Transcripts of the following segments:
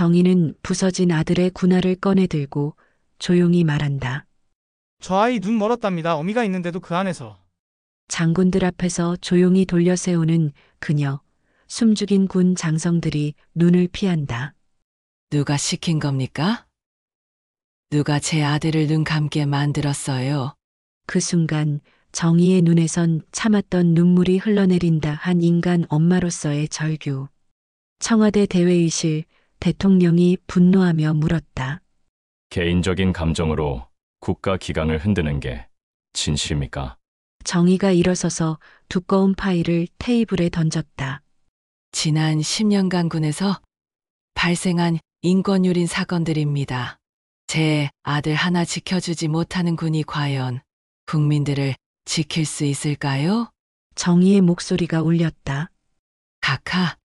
정희는 부서진 아들의 군화를 꺼내 들고 조용히 말한다. 저 아이 눈 멀었답니다. 어미가 있는데도 그 안에서. 장군들 앞에서 조용히 돌려 세우는 그녀, 숨죽인 군 장성들이 눈을 피한다. 누가 시킨 겁니까? 누가 제 아들을 눈 감게 만들었어요? 그 순간 정희의 눈에선 참았던 눈물이 흘러내린다 한 인간 엄마로서의 절규. 청와대 대외의실 대통령이 분노하며 물었다. 개인적인 감정으로 국가 기강을 흔드는 게 진실입니까? 정희가 일어서서 두꺼운 파일을 테이블에 던졌다. 지난 10년간 군에서 발생한 인권유린 사건들입니다. 제 아들 하나 지켜주지 못하는 군이 과연 국민들을 지킬 수 있을까요? 정희의 목소리가 울렸다. 각하,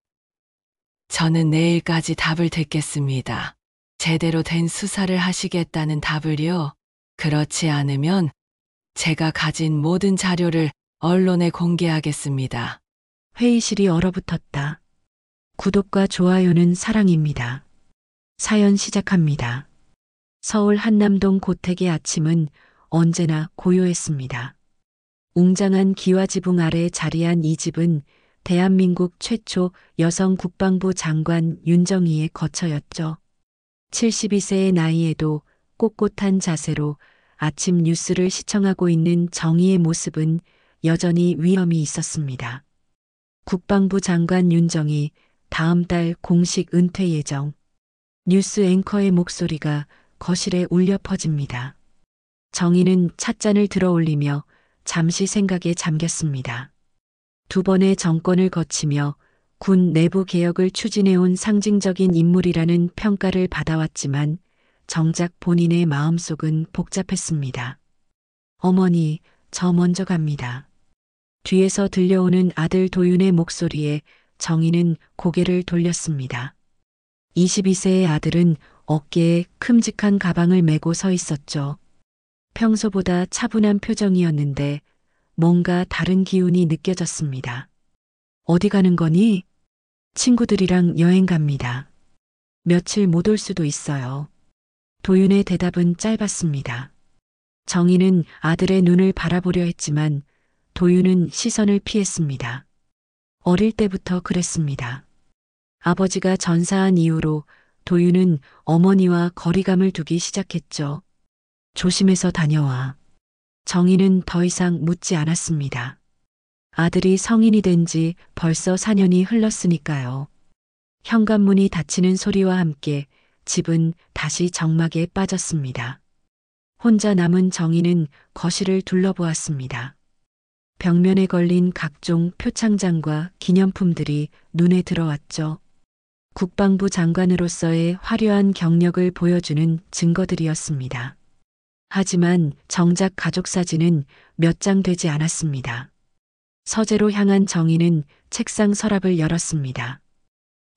저는 내일까지 답을 듣겠습니다. 제대로 된 수사를 하시겠다는 답을요. 그렇지 않으면 제가 가진 모든 자료를 언론에 공개하겠습니다. 회의실이 얼어붙었다. 구독과 좋아요는 사랑입니다. 사연 시작합니다. 서울 한남동 고택의 아침은 언제나 고요했습니다. 웅장한 기와지붕 아래 자리한 이 집은 대한민국 최초 여성 국방부 장관 윤정희의 거처였죠. 72세의 나이에도 꼿꼿한 자세로 아침 뉴스를 시청하고 있는 정희의 모습은 여전히 위엄이 있었습니다. 국방부 장관 윤정희 다음 달 공식 은퇴 예정. 뉴스 앵커의 목소리가 거실에 울려 퍼집니다. 정희는 찻잔을 들어 올리며 잠시 생각에 잠겼습니다. 두 번의 정권을 거치며 군 내부 개혁을 추진해온 상징적인 인물이라는 평가를 받아왔지만 정작 본인의 마음속은 복잡했습니다. 어머니, 저 먼저 갑니다. 뒤에서 들려오는 아들 도윤의 목소리에 정희는 고개를 돌렸습니다. 22세의 아들은 어깨에 큼직한 가방을 메고 서 있었죠. 평소보다 차분한 표정이었는데 뭔가 다른 기운이 느껴졌습니다. 어디 가는 거니? 친구들이랑 여행 갑니다. 며칠 못 올 수도 있어요. 도윤의 대답은 짧았습니다. 정희는 아들의 눈을 바라보려 했지만 도윤은 시선을 피했습니다. 어릴 때부터 그랬습니다. 아버지가 전사한 이후로 도윤은 어머니와 거리감을 두기 시작했죠. 조심해서 다녀와. 정희는 더 이상 묻지 않았습니다. 아들이 성인이 된 지 벌써 4년이 흘렀으니까요. 현관문이 닫히는 소리와 함께 집은 다시 정막에 빠졌습니다. 혼자 남은 정희는 거실을 둘러보았습니다. 벽면에 걸린 각종 표창장과 기념품들이 눈에 들어왔죠. 국방부 장관으로서의 화려한 경력을 보여주는 증거들이었습니다. 하지만 정작 가족 사진은 몇 장 되지 않았습니다. 서재로 향한 정희는 책상 서랍을 열었습니다.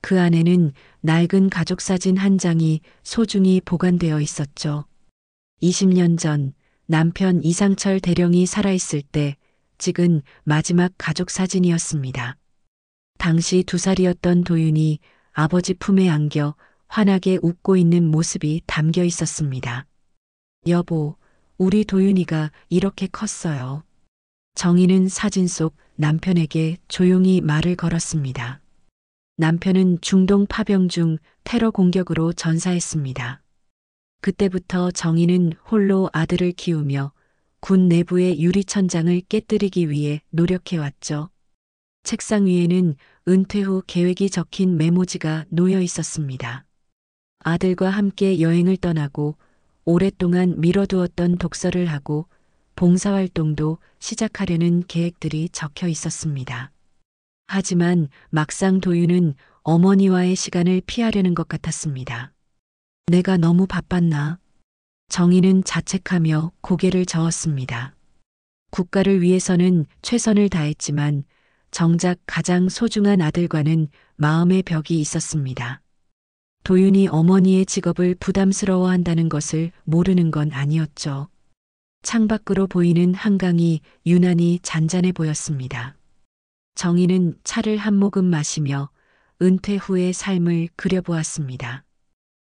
그 안에는 낡은 가족 사진 한 장이 소중히 보관되어 있었죠. 20년 전 남편 이상철 대령이 살아있을 때 찍은 마지막 가족 사진이었습니다. 당시 2살이었던 도윤이 아버지 품에 안겨 환하게 웃고 있는 모습이 담겨 있었습니다. 여보, 우리 도윤이가 이렇게 컸어요. 정희는 사진 속 남편에게 조용히 말을 걸었습니다. 남편은 중동 파병 중 테러 공격으로 전사했습니다. 그때부터 정희는 홀로 아들을 키우며 군 내부의 유리천장을 깨뜨리기 위해 노력해왔죠. 책상 위에는 은퇴 후 계획이 적힌 메모지가 놓여 있었습니다. 아들과 함께 여행을 떠나고 오랫동안 미뤄두었던 독서를 하고 봉사활동도 시작하려는 계획들이 적혀 있었습니다. 하지만 막상 도윤은 어머니와의 시간을 피하려는 것 같았습니다. 내가 너무 바빴나? 정희는 자책하며 고개를 저었습니다. 국가를 위해서는 최선을 다했지만 정작 가장 소중한 아들과는 마음의 벽이 있었습니다. 도윤이 어머니의 직업을 부담스러워한다는 것을 모르는 건 아니었죠. 창밖으로 보이는 한강이 유난히 잔잔해 보였습니다. 정희는 차를 한 모금 마시며 은퇴 후의 삶을 그려보았습니다.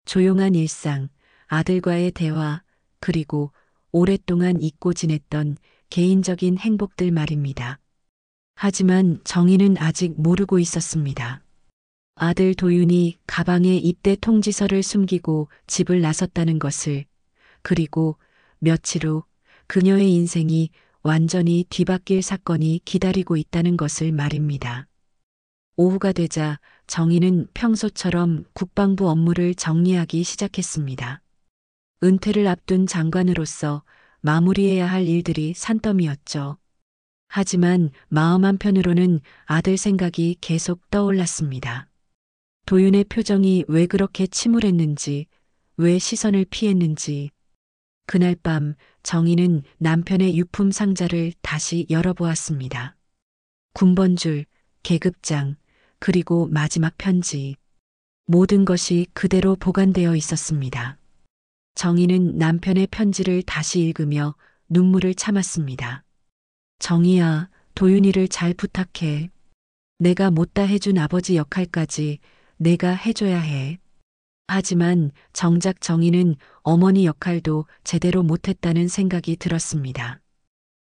조용한 일상, 아들과의 대화, 그리고 오랫동안 잊고 지냈던 개인적인 행복들 말입니다. 하지만 정희는 아직 모르고 있었습니다. 아들 도윤이 가방에 입대 통지서를 숨기고 집을 나섰다는 것을, 그리고 며칠 후 그녀의 인생이 완전히 뒤바뀔 사건이 기다리고 있다는 것을 말입니다. 오후가 되자 정희는 평소처럼 국방부 업무를 정리하기 시작했습니다. 은퇴를 앞둔 장관으로서 마무리해야 할 일들이 산더미였죠. 하지만 마음 한편으로는 아들 생각이 계속 떠올랐습니다. 도윤의 표정이 왜 그렇게 침울했는지, 왜 시선을 피했는지. 그날 밤 정희는 남편의 유품 상자를 다시 열어보았습니다. 군번줄, 계급장, 그리고 마지막 편지. 모든 것이 그대로 보관되어 있었습니다. 정희는 남편의 편지를 다시 읽으며 눈물을 참았습니다. 정희야, 도윤이를 잘 부탁해. 내가 못다 해준 아버지 역할까지 내가 해줘야 해. 하지만 정작 정희는 어머니 역할도 제대로 못했다는 생각이 들었습니다.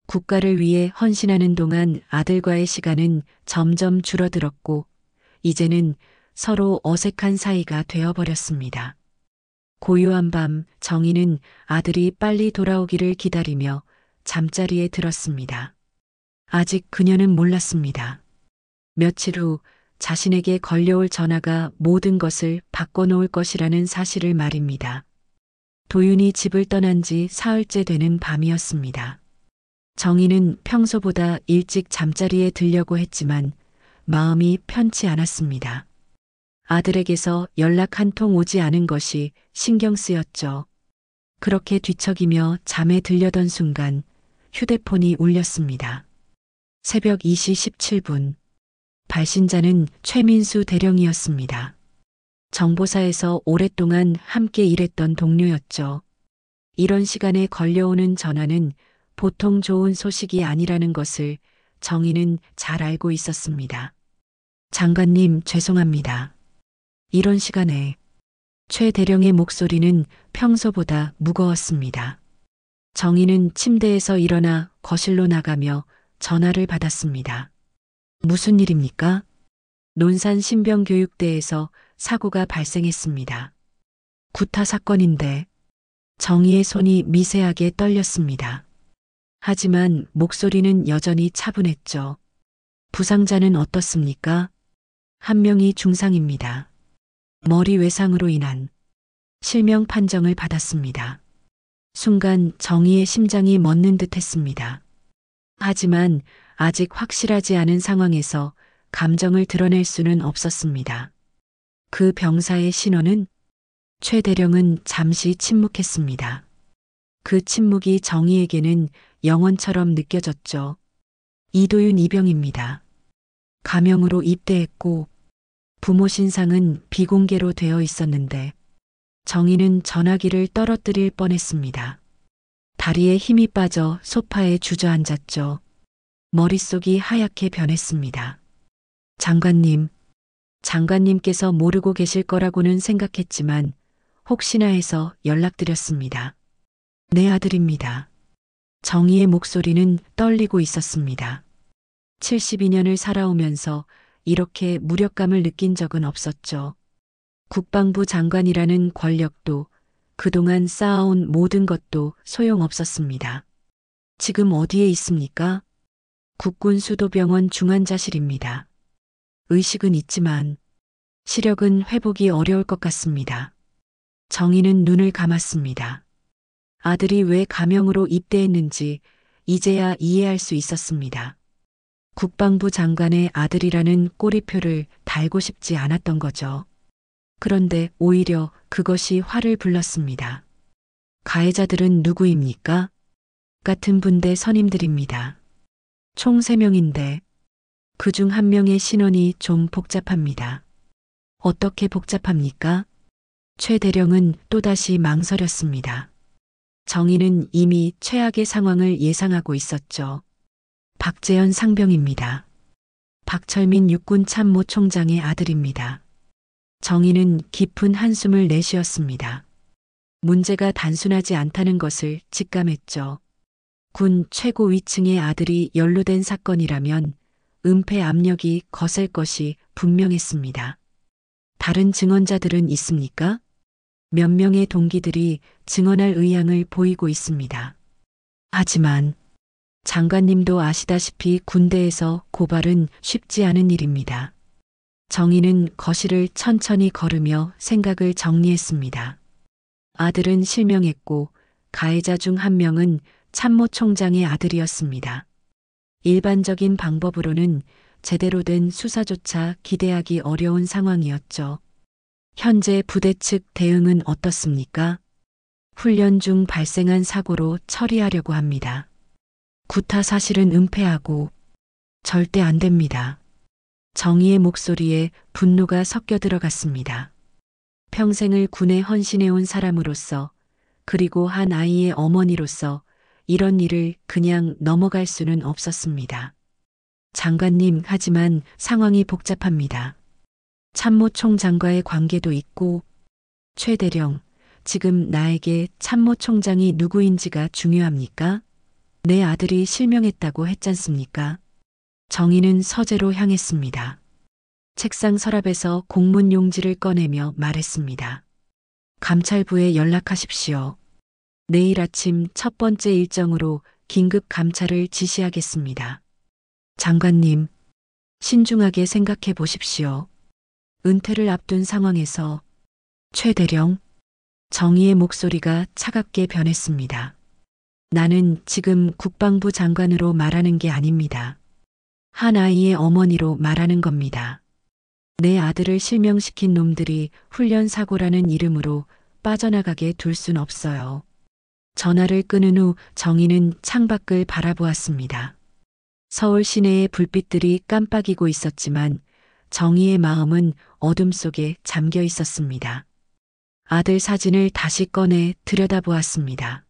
국가를 위해 헌신하는 동안 아들과의 시간은 점점 줄어들었고, 이제는 서로 어색한 사이가 되어버렸습니다. 고요한 밤 정희는 아들이 빨리 돌아오기를 기다리며 잠자리에 들었습니다. 아직 그녀는 몰랐습니다. 며칠 후 자신에게 걸려올 전화가 모든 것을 바꿔놓을 것이라는 사실을 말입니다. 도윤이 집을 떠난 지 사흘째 되는 밤이었습니다. 정희는 평소보다 일찍 잠자리에 들려고 했지만 마음이 편치 않았습니다. 아들에게서 연락 한 통 오지 않은 것이 신경 쓰였죠. 그렇게 뒤척이며 잠에 들려던 순간 휴대폰이 울렸습니다. 새벽 2시 17분. 발신자는 최민수 대령이었습니다. 정보사에서 오랫동안 함께 일했던 동료였죠. 이런 시간에 걸려오는 전화는 보통 좋은 소식이 아니라는 것을 정희는 잘 알고 있었습니다. 장관님, 죄송합니다. 이런 시간에. 최 대령의 목소리는 평소보다 무거웠습니다. 정희는 침대에서 일어나 거실로 나가며 전화를 받았습니다. 무슨 일입니까? 논산 신병교육대에서 사고가 발생했습니다. 구타 사건인데. 정희의 손이 미세하게 떨렸습니다. 하지만 목소리는 여전히 차분했죠. 부상자는 어떻습니까? 한 명이 중상입니다. 머리 외상으로 인한 실명 판정을 받았습니다. 순간 정희의 심장이 멎는 듯 했습니다. 하지만 아직 확실하지 않은 상황에서 감정을 드러낼 수는 없었습니다. 그 병사의 신원은? 최 대령은 잠시 침묵했습니다. 그 침묵이 정희에게는 영원처럼 느껴졌죠. 이도윤 이병입니다. 가명으로 입대했고 부모 신상은 비공개로 되어 있었는데 정희는 전화기를 떨어뜨릴 뻔했습니다. 다리에 힘이 빠져 소파에 주저앉았죠. 머릿속이 하얗게 변했습니다. 장관님께서 모르고 계실 거라고는 생각했지만 혹시나 해서 연락드렸습니다. 내 아들입니다. 정희의 목소리는 떨리고 있었습니다. 72년을 살아오면서 이렇게 무력감을 느낀 적은 없었죠. 국방부 장관이라는 권력도 그동안 쌓아온 모든 것도 소용없었습니다. 지금 어디에 있습니까? 국군 수도병원 중환자실입니다. 의식은 있지만 시력은 회복이 어려울 것 같습니다. 정희는 눈을 감았습니다. 아들이 왜 가명으로 입대했는지 이제야 이해할 수 있었습니다. 국방부 장관의 아들이라는 꼬리표를 달고 싶지 않았던 거죠. 그런데 오히려 그것이 화를 불렀습니다. 가해자들은 누구입니까? 같은 분대 선임들입니다. 총 3명인데 그중 1명의 신원이 좀 복잡합니다. 어떻게 복잡합니까? 최 대령은 또다시 망설였습니다. 정희는 이미 최악의 상황을 예상하고 있었죠. 박재현 상병입니다. 박철민 육군 참모총장의 아들입니다. 정희는 깊은 한숨을 내쉬었습니다. 문제가 단순하지 않다는 것을 직감했죠. 군 최고 위층의 아들이 연루된 사건이라면 은폐 압력이 거셀 것이 분명했습니다. 다른 증언자들은 있습니까? 몇 명의 동기들이 증언할 의향을 보이고 있습니다. 하지만 장관님도 아시다시피 군대에서 고발은 쉽지 않은 일입니다. 정희는 거실을 천천히 걸으며 생각을 정리했습니다. 아들은 실명했고 가해자 중 한 명은 참모총장의 아들이었습니다. 일반적인 방법으로는 제대로 된 수사조차 기대하기 어려운 상황이었죠. 현재 부대 측 대응은 어떻습니까? 훈련 중 발생한 사고로 처리하려고 합니다. 구타 사실은 은폐하고 절대 안 됩니다. 정의의 목소리에 분노가 섞여 들어갔습니다. 평생을 군에 헌신해온 사람으로서 그리고 한 아이의 어머니로서 이런 일을 그냥 넘어갈 수는 없었습니다. 장관님, 하지만 상황이 복잡합니다. 참모총장과의 관계도 있고, 최 대령, 지금 나에게 참모총장이 누구인지가 중요합니까? 내 아들이 실명했다고 했잖습니까? 정희는 서재로 향했습니다. 책상 서랍에서 공문 용지를 꺼내며 말했습니다. 감찰부에 연락하십시오. 내일 아침 첫 번째 일정으로 긴급 감찰을 지시하겠습니다. 장관님, 신중하게 생각해 보십시오. 은퇴를 앞둔 상황에서 최 대령, 정의의 목소리가 차갑게 변했습니다. 나는 지금 국방부 장관으로 말하는 게 아닙니다. 한 아이의 어머니로 말하는 겁니다. 내 아들을 실명시킨 놈들이 훈련 사고라는 이름으로 빠져나가게 둘 순 없어요. 전화를 끊은 후 정희는 창밖을 바라보았습니다. 서울 시내의 불빛들이 깜빡이고 있었지만 정희의 마음은 어둠 속에 잠겨 있었습니다. 아들 사진을 다시 꺼내 들여다보았습니다.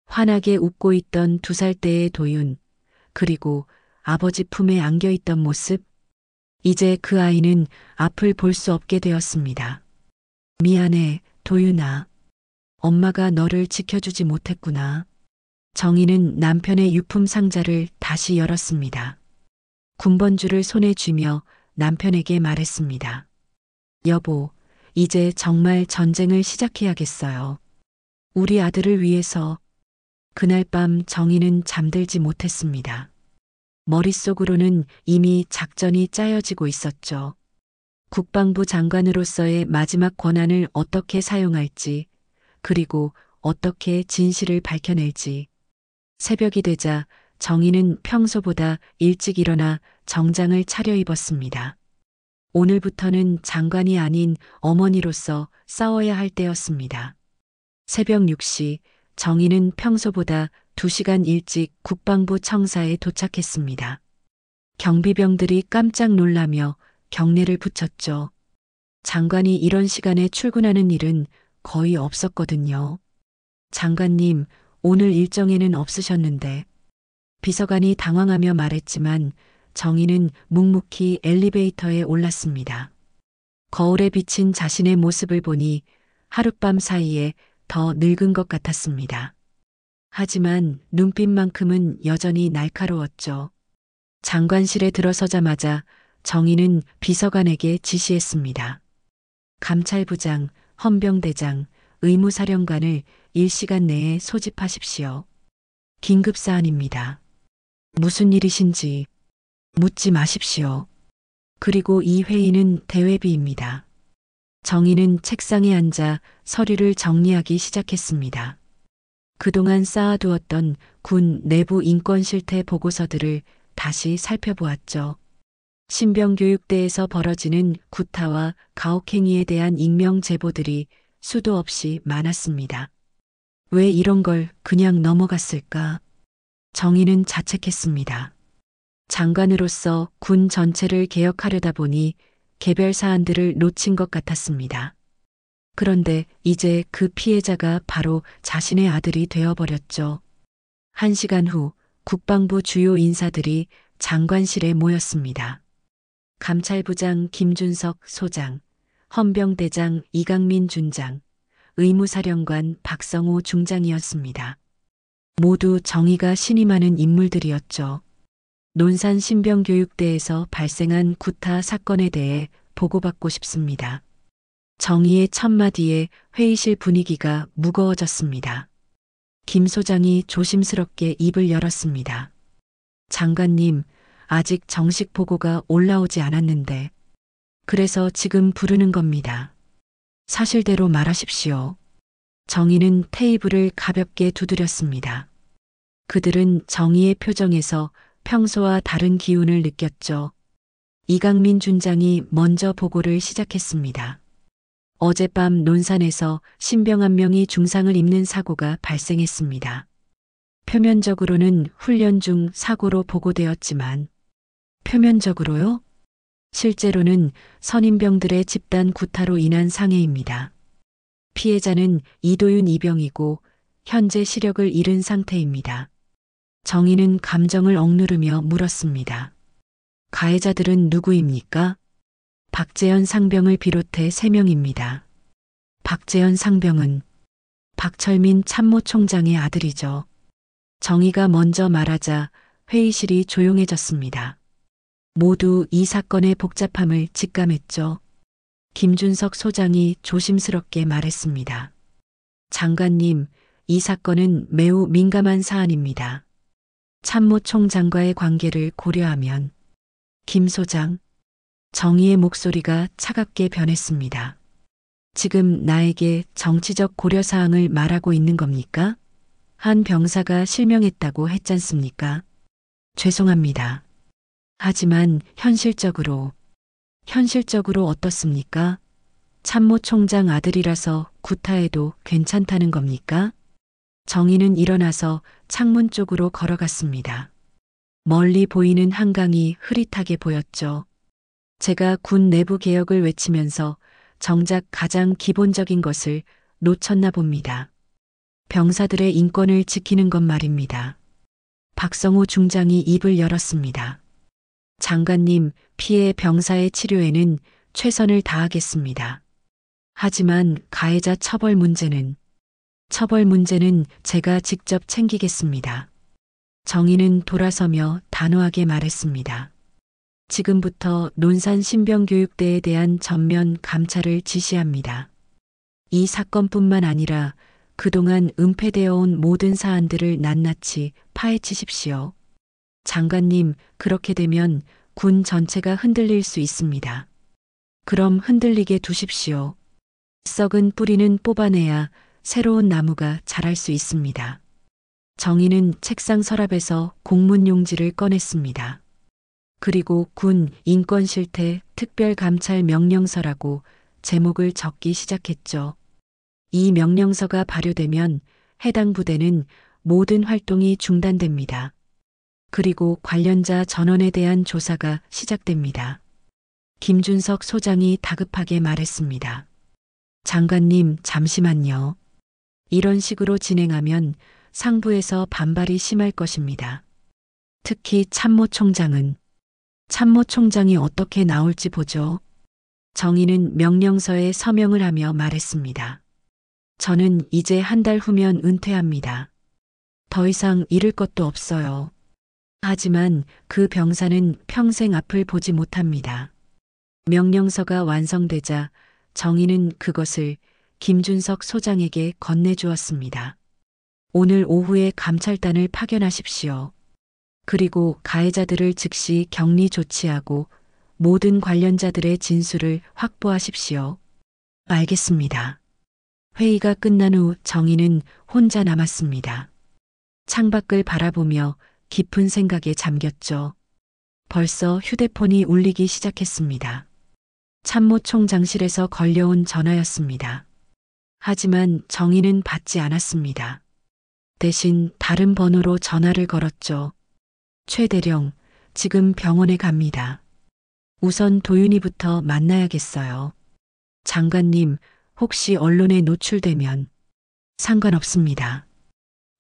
환하게 웃고 있던 2살 때의 도윤, 그리고 아버지 품에 안겨있던 모습. 이제 그 아이는 앞을 볼 수 없게 되었습니다. 미안해, 도윤아. 엄마가 너를 지켜주지 못했구나. 정희는 남편의 유품 상자를 다시 열었습니다. 군번줄을 손에 쥐며 남편에게 말했습니다. 여보, 이제 정말 전쟁을 시작해야겠어요. 우리 아들을 위해서. 그날 밤 정희는 잠들지 못했습니다. 머릿속으로는 이미 작전이 짜여지고 있었죠. 국방부 장관으로서의 마지막 권한을 어떻게 사용할지, 그리고 어떻게 진실을 밝혀낼지. 새벽이 되자 정희는 평소보다 일찍 일어나 정장을 차려입었습니다. 오늘부터는 장관이 아닌 어머니로서 싸워야 할 때였습니다. 새벽 6시 정희는 평소보다 2시간 일찍 국방부 청사에 도착했습니다. 경비병들이 깜짝 놀라며 경례를 붙였죠. 장관이 이런 시간에 출근하는 일은 거의 없었거든요. 장관님, 오늘 일정에는 없으셨는데. 비서관이 당황하며 말했지만 정희는 묵묵히 엘리베이터에 올랐습니다. 거울에 비친 자신의 모습을 보니 하룻밤 사이에 더 늙은 것 같았습니다. 하지만 눈빛만큼은 여전히 날카로웠죠. 장관실에 들어서자마자 정희는 비서관에게 지시했습니다. 감찰부장, 헌병대장, 의무사령관을 1시간 내에 소집하십시오. 긴급사안입니다. 무슨 일이신지 묻지 마십시오. 그리고 이 회의는 대회비입니다. 정희는 책상에 앉아 서류를 정리하기 시작했습니다. 그동안 쌓아두었던 군 내부 인권 실태 보고서들을 다시 살펴보았죠. 신병교육대에서 벌어지는 구타와 가혹행위에 대한 익명 제보들이 수도 없이 많았습니다. 왜 이런 걸 그냥 넘어갔을까? 정희는 자책했습니다. 장관으로서 군 전체를 개혁하려다 보니 개별 사안들을 놓친 것 같았습니다. 그런데 이제 그 피해자가 바로 자신의 아들이 되어버렸죠. 1시간 후 국방부 주요 인사들이 장관실에 모였습니다. 감찰부장 김준석 소장, 헌병대장 이강민 준장, 의무사령관 박성호 중장이었습니다. 모두 정의가 신임하는 인물들이었죠. 논산 신병교육대에서 발생한 구타 사건에 대해 보고받고 싶습니다. 정의의 첫마디에 회의실 분위기가 무거워졌습니다. 김 소장이 조심스럽게 입을 열었습니다. 장관님, 아직 정식 보고가 올라오지 않았는데, 그래서 지금 부르는 겁니다. 사실대로 말하십시오. 정의는 테이블을 가볍게 두드렸습니다. 그들은 정의의 표정에서 평소와 다른 기운을 느꼈죠. 이강민 준장이 먼저 보고를 시작했습니다. 어젯밤 논산에서 신병 한 명이 중상을 입는 사고가 발생했습니다. 표면적으로는 훈련 중 사고로 보고되었지만, 표면적으로요? 실제로는 선임병들의 집단 구타로 인한 상해입니다. 피해자는 이도윤 이병이고 현재 시력을 잃은 상태입니다. 정의는 감정을 억누르며 물었습니다. 가해자들은 누구입니까? 박재현 상병을 비롯해 3명입니다. 박재현 상병은 박철민 참모총장의 아들이죠. 정의가 먼저 말하자 회의실이 조용해졌습니다. 모두 이 사건의 복잡함을 직감했죠. 김준석 소장이 조심스럽게 말했습니다. 장관님, 이 사건은 매우 민감한 사안입니다. 참모총장과의 관계를 고려하면 김 소장, 정의의 목소리가 차갑게 변했습니다. 지금 나에게 정치적 고려사항을 말하고 있는 겁니까? 한 병사가 실명했다고 했잖습니까? 죄송합니다. 하지만 현실적으로 어떻습니까? 참모총장 아들이라서 구타해도 괜찮다는 겁니까? 정의는 일어나서 창문 쪽으로 걸어갔습니다. 멀리 보이는 한강이 흐릿하게 보였죠. 제가 군 내부 개혁을 외치면서 정작 가장 기본적인 것을 놓쳤나 봅니다. 병사들의 인권을 지키는 것 말입니다. 박성호 중장이 입을 열었습니다. 장관님, 피해 병사의 치료에는 최선을 다하겠습니다. 하지만 가해자 처벌 문제는 제가 직접 챙기겠습니다. 정의는 돌아서며 단호하게 말했습니다. 지금부터 논산 신병교육대에 대한 전면 감찰을 지시합니다. 이 사건뿐만 아니라 그동안 은폐되어 온 모든 사안들을 낱낱이 파헤치십시오. 장관님, 그렇게 되면 군 전체가 흔들릴 수 있습니다. 그럼 흔들리게 두십시오. 썩은 뿌리는 뽑아내야 새로운 나무가 자랄 수 있습니다. 정의는 책상 서랍에서 공문용지를 꺼냈습니다. 그리고 군 인권실태 특별감찰 명령서라고 제목을 적기 시작했죠. 이 명령서가 발효되면 해당 부대는 모든 활동이 중단됩니다. 그리고 관련자 전원에 대한 조사가 시작됩니다. 김준석 소장이 다급하게 말했습니다. 장관님, 잠시만요. 이런 식으로 진행하면 상부에서 반발이 심할 것입니다. 특히 참모총장이 어떻게 나올지 보죠. 정의는 명령서에 서명을 하며 말했습니다. 저는 이제 한 달 후면 은퇴합니다. 더 이상 잃을 것도 없어요. 하지만 그 병사는 평생 앞을 보지 못합니다. 명령서가 완성되자 정의는 그것을 김준석 소장에게 건네주었습니다. 오늘 오후에 감찰단을 파견하십시오. 그리고 가해자들을 즉시 격리 조치하고 모든 관련자들의 진술을 확보하십시오. 알겠습니다. 회의가 끝난 후 정의는 혼자 남았습니다. 창밖을 바라보며 깊은 생각에 잠겼죠. 벌써 휴대폰이 울리기 시작했습니다. 참모총장실에서 걸려온 전화였습니다. 하지만 정의는 받지 않았습니다. 대신 다른 번호로 전화를 걸었죠. 최 대령, 지금 병원에 갑니다. 우선 도윤이부터 만나야겠어요. 장관님, 혹시 언론에 노출되면 상관없습니다.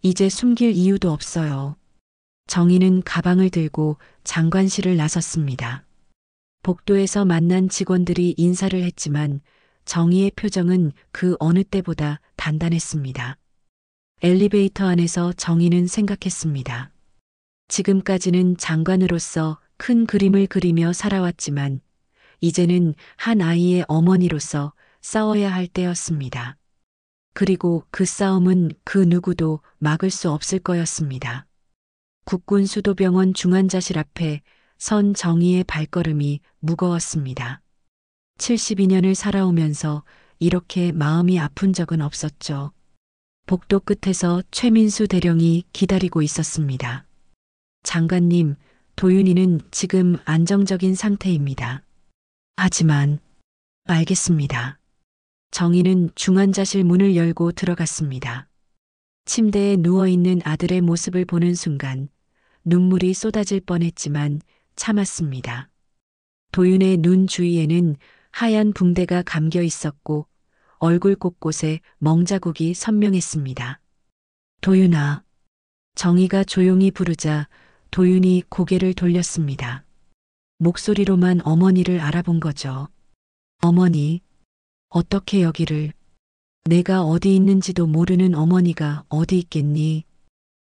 이제 숨길 이유도 없어요. 정의는 가방을 들고 장관실을 나섰습니다. 복도에서 만난 직원들이 인사를 했지만 정희의 표정은 그 어느 때보다 단단했습니다. 엘리베이터 안에서 정희는 생각했습니다. 지금까지는 장관으로서 큰 그림을 그리며 살아왔지만 이제는 한 아이의 어머니로서 싸워야 할 때였습니다. 그리고 그 싸움은 그 누구도 막을 수 없을 거였습니다. 국군수도병원 중환자실 앞에 선 정희의 발걸음이 무거웠습니다. 72년을 살아오면서 이렇게 마음이 아픈 적은 없었죠. 복도 끝에서 최민수 대령이 기다리고 있었습니다. 장관님, 도윤이는 지금 안정적인 상태입니다. 하지만, 알겠습니다. 정희는 중환자실 문을 열고 들어갔습니다. 침대에 누워있는 아들의 모습을 보는 순간 눈물이 쏟아질 뻔했지만 참았습니다. 도윤의 눈 주위에는 하얀 붕대가 감겨 있었고 얼굴 곳곳에 멍자국이 선명했습니다. 도윤아. 정희가 조용히 부르자 도윤이 고개를 돌렸습니다. 목소리로만 어머니를 알아본 거죠. 어머니, 어떻게 여기를, 내가 어디 있는지도 모르는 어머니가 어디 있겠니?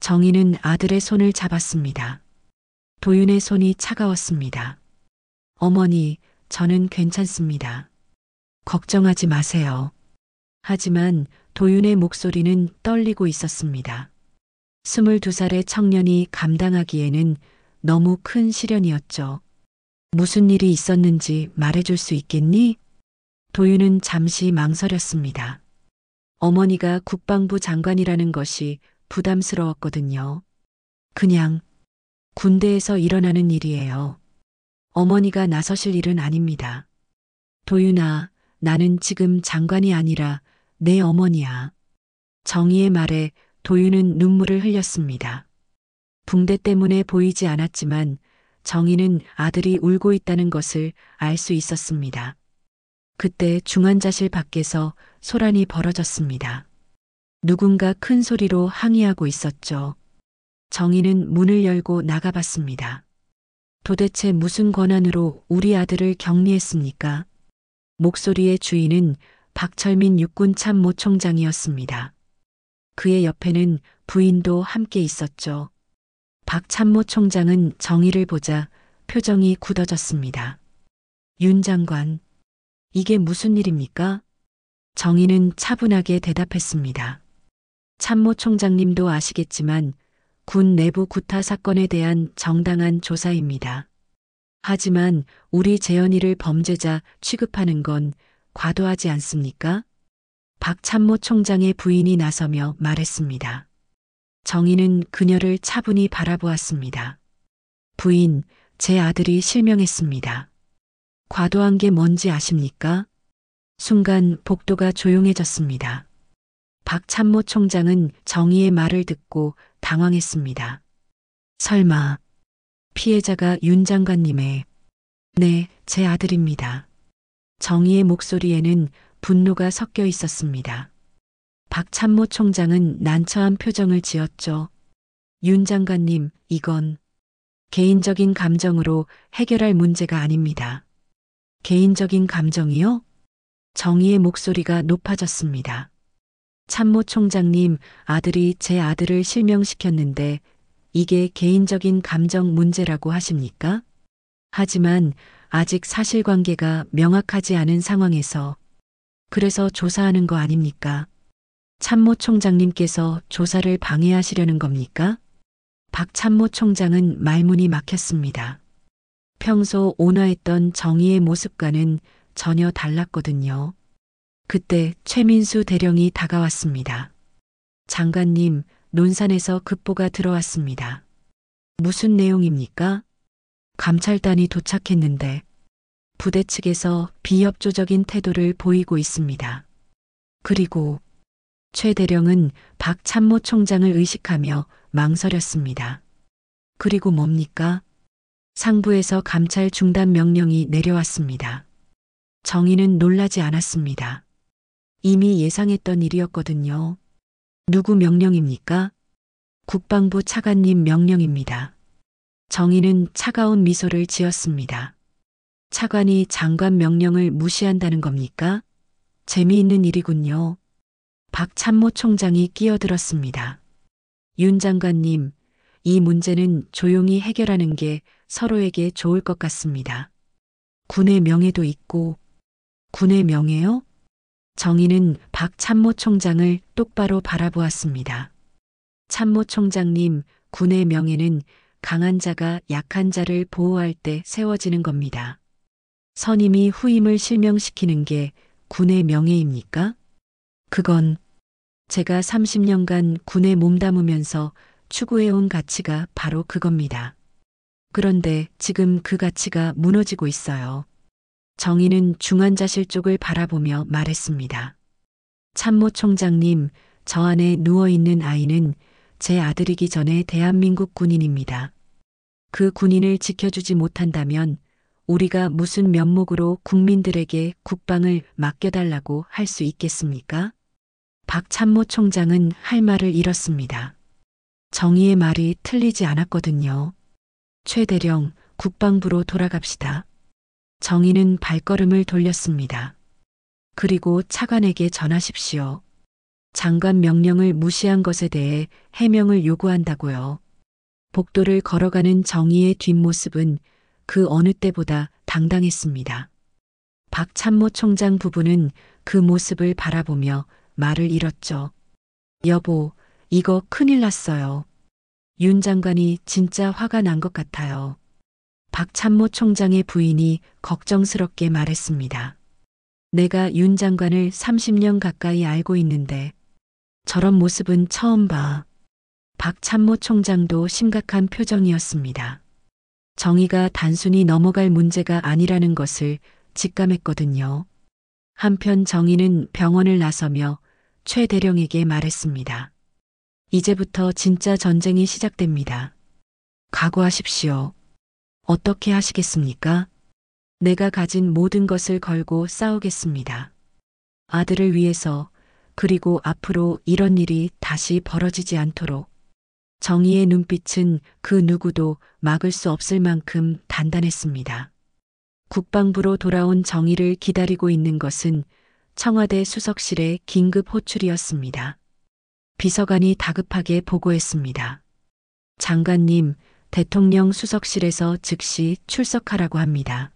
정희는 아들의 손을 잡았습니다. 도윤의 손이 차가웠습니다. 어머니, 저는 괜찮습니다. 걱정하지 마세요. 하지만 도윤의 목소리는 떨리고 있었습니다. 22살의 청년이 감당하기에는 너무 큰 시련이었죠. 무슨 일이 있었는지 말해줄 수 있겠니? 도윤은 잠시 망설였습니다. 어머니가 국방부 장관이라는 것이 부담스러웠거든요. 그냥 군대에서 일어나는 일이에요. 어머니가 나서실 일은 아닙니다. 도윤아, 나는 지금 장관이 아니라 내 어머니야. 정희의 말에 도윤은 눈물을 흘렸습니다. 붕대 때문에 보이지 않았지만 정희는 아들이 울고 있다는 것을 알 수 있었습니다. 그때 중환자실 밖에서 소란이 벌어졌습니다. 누군가 큰 소리로 항의하고 있었죠. 정희는 문을 열고 나가봤습니다. 도대체 무슨 권한으로 우리 아들을 격리했습니까? 목소리의 주인은 박철민 육군 참모총장이었습니다. 그의 옆에는 부인도 함께 있었죠. 박 참모총장은 정희를 보자 표정이 굳어졌습니다. 윤 장관, 이게 무슨 일입니까? 정희는 차분하게 대답했습니다. 참모총장님도 아시겠지만 군 내부 구타 사건에 대한 정당한 조사입니다. 하지만 우리 재현이를 범죄자 취급하는 건 과도하지 않습니까? 박 참모총장의 부인이 나서며 말했습니다. 정희는 그녀를 차분히 바라보았습니다. 부인, 제 아들이 실명했습니다. 과도한 게 뭔지 아십니까? 순간 복도가 조용해졌습니다. 박 참모총장은 정희의 말을 듣고 당황했습니다. 설마 피해자가 윤 장관님의... 네, 제 아들입니다. 정희의 목소리에는 분노가 섞여 있었습니다. 박 참모총장은 난처한 표정을 지었죠. 윤 장관님, 이건 개인적인 감정으로 해결할 문제가 아닙니다. 개인적인 감정이요? 정희의 목소리가 높아졌습니다. 참모총장님, 아들이 제 아들을 실명시켰는데 이게 개인적인 감정 문제라고 하십니까? 하지만 아직 사실관계가 명확하지 않은 상황에서 그래서 조사하는 거 아닙니까? 참모총장님께서 조사를 방해하시려는 겁니까? 박 참모총장은 말문이 막혔습니다. 평소 온화했던 정희의 모습과는 전혀 달랐거든요. 그때 최민수 대령이 다가왔습니다. 장관님, 논산에서 급보가 들어왔습니다. 무슨 내용입니까? 감찰단이 도착했는데 부대 측에서 비협조적인 태도를 보이고 있습니다. 그리고 최 대령은 박 참모총장을 의식하며 망설였습니다. 그리고 뭡니까? 상부에서 감찰 중단 명령이 내려왔습니다. 정희는 놀라지 않았습니다. 이미 예상했던 일이었거든요. 누구 명령입니까? 국방부 차관님 명령입니다. 정희는 차가운 미소를 지었습니다. 차관이 장관 명령을 무시한다는 겁니까? 재미있는 일이군요. 박 참모총장이 끼어들었습니다. 윤 장관님, 이 문제는 조용히 해결하는 게 서로에게 좋을 것 같습니다. 군의 명예도 있고, 군의 명예요? 정의는 박 참모총장을 똑바로 바라보았습니다. 참모총장님, 군의 명예는 강한 자가 약한 자를 보호할 때 세워지는 겁니다. 선임이 후임을 실명시키는 게 군의 명예입니까? 그건 제가 30년간 군에 몸담으면서 추구해온 가치가 바로 그겁니다. 그런데 지금 그 가치가 무너지고 있어요. 정의는 중환자실 쪽을 바라보며 말했습니다. 참모총장님, 저 안에 누워있는 아이는 제 아들이기 전에 대한민국 군인입니다. 그 군인을 지켜주지 못한다면 우리가 무슨 면목으로 국민들에게 국방을 맡겨달라고 할 수 있겠습니까? 박 참모총장은 할 말을 잃었습니다. 정의의 말이 틀리지 않았거든요. 최 대령, 국방부로 돌아갑시다. 정의는 발걸음을 돌렸습니다. 그리고 차관에게 전하십시오. 장관 명령을 무시한 것에 대해 해명을 요구한다고요. 복도를 걸어가는 정의의 뒷모습은 그 어느 때보다 당당했습니다. 박 참모총장 부부는 그 모습을 바라보며 말을 잃었죠. 여보, 이거 큰일 났어요. 윤 장관이 진짜 화가 난 것 같아요. 박 참모총장의 부인이 걱정스럽게 말했습니다. 내가 윤 장관을 30년 가까이 알고 있는데 저런 모습은 처음 봐. 박 참모총장도 심각한 표정이었습니다. 정의가 단순히 넘어갈 문제가 아니라는 것을 직감했거든요. 한편 정의는 병원을 나서며 최 대령에게 말했습니다. 이제부터 진짜 전쟁이 시작됩니다. 각오하십시오. 어떻게 하시겠습니까? 내가 가진 모든 것을 걸고 싸우겠습니다. 아들을 위해서, 그리고 앞으로 이런 일이 다시 벌어지지 않도록. 정의의 눈빛은 그 누구도 막을 수 없을 만큼 단단했습니다. 국방부로 돌아온 정의를 기다리고 있는 것은 청와대 수석실의 긴급 호출이었습니다. 비서관이 다급하게 보고했습니다. 장관님, 대통령 수석실에서 즉시 출석하라고 합니다.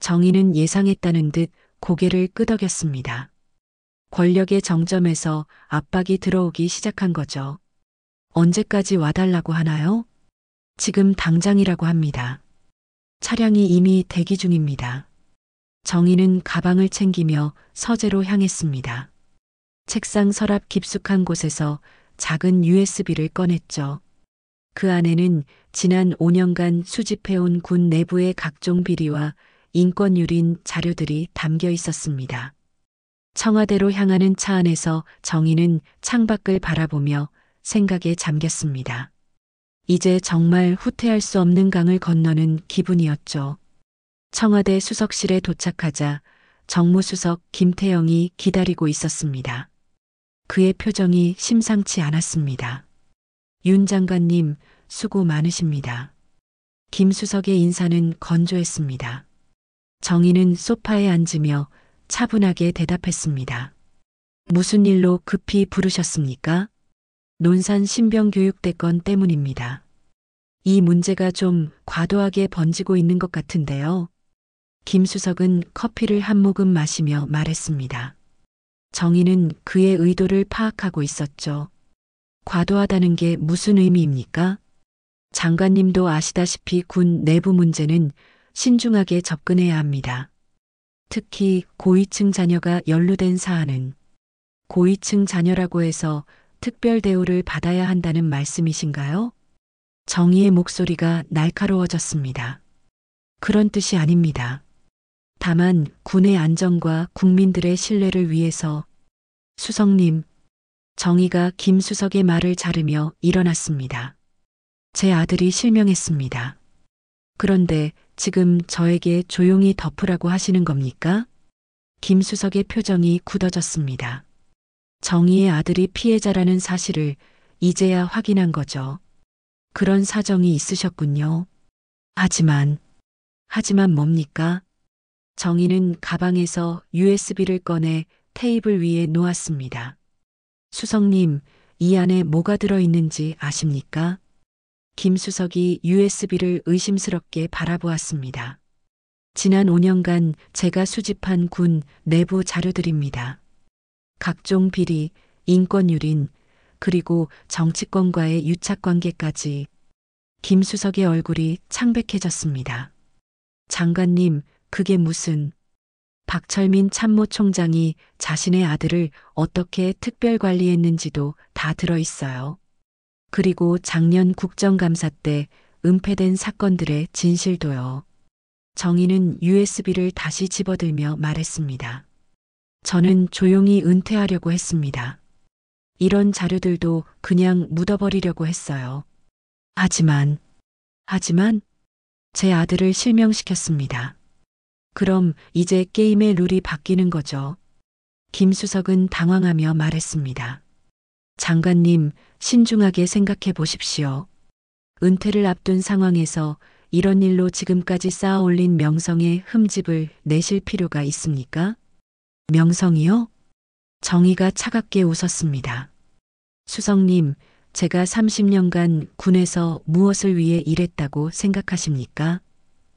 정의는 예상했다는 듯 고개를 끄덕였습니다. 권력의 정점에서 압박이 들어오기 시작한 거죠. 언제까지 와달라고 하나요? 지금 당장이라고 합니다. 차량이 이미 대기 중입니다. 정의는 가방을 챙기며 서재로 향했습니다. 책상 서랍 깊숙한 곳에서 작은 USB를 꺼냈죠. 그 안에는 지난 5년간 수집해온 군 내부의 각종 비리와 인권유린 자료들이 담겨 있었습니다. 청와대로 향하는 차 안에서 정의는 창밖을 바라보며 생각에 잠겼습니다. 이제 정말 후퇴할 수 없는 강을 건너는 기분이었죠. 청와대 수석실에 도착하자 정무수석 김태영이 기다리고 있었습니다. 그의 표정이 심상치 않았습니다. 윤 장관님, 수고 많으십니다. 김 수석의 인사는 건조했습니다. 정의는 소파에 앉으며 차분하게 대답했습니다. 무슨 일로 급히 부르셨습니까? 논산 신병교육대 건 때문입니다. 이 문제가 좀 과도하게 번지고 있는 것 같은데요. 김 수석은 커피를 한 모금 마시며 말했습니다. 정의는 그의 의도를 파악하고 있었죠. 과도하다는 게 무슨 의미입니까? 장관님도 아시다시피 군 내부 문제는 신중하게 접근해야 합니다. 특히 고위층 자녀가 연루된 사안은 고위층 자녀라고 해서 특별 대우를 받아야 한다는 말씀이신가요? 정의의 목소리가 날카로워졌습니다. 그런 뜻이 아닙니다. 다만 군의 안전과 국민들의 신뢰를 위해서 수석님, 정의가 김 수석의 말을 자르며 일어났습니다. 제 아들이 실명했습니다. 그런데 지금 저에게 조용히 덮으라고 하시는 겁니까? 김 수석의 표정이 굳어졌습니다. 정의의 아들이 피해자라는 사실을 이제야 확인한 거죠. 그런 사정이 있으셨군요. 하지만 뭡니까? 정의는 가방에서 USB를 꺼내 테이블 위에 놓았습니다. 수석님, 이 안에 뭐가 들어있는지 아십니까? 김수석이 USB를 의심스럽게 바라보았습니다. 지난 5년간 제가 수집한 군 내부 자료들입니다. 각종 비리, 인권유린, 그리고 정치권과의 유착관계까지. 김수석의 얼굴이 창백해졌습니다. 장관님, 그게 무슨... 박철민 참모총장이 자신의 아들을 어떻게 특별 관리했는지도 다 들어있어요. 그리고 작년 국정감사 때 은폐된 사건들의 진실도요. 정의는 USB를 다시 집어들며 말했습니다. 저는 조용히 은퇴하려고 했습니다. 이런 자료들도 그냥 묻어버리려고 했어요. 하지만 제 아들을 실명시켰습니다. 그럼 이제 게임의 룰이 바뀌는 거죠. 김수석은 당황하며 말했습니다. 장관님, 신중하게 생각해 보십시오. 은퇴를 앞둔 상황에서 이런 일로 지금까지 쌓아 올린 명성의 흠집을 내실 필요가 있습니까? 명성이요? 정의가 차갑게 웃었습니다. 수석님, 제가 30년간 군에서 무엇을 위해 일했다고 생각하십니까?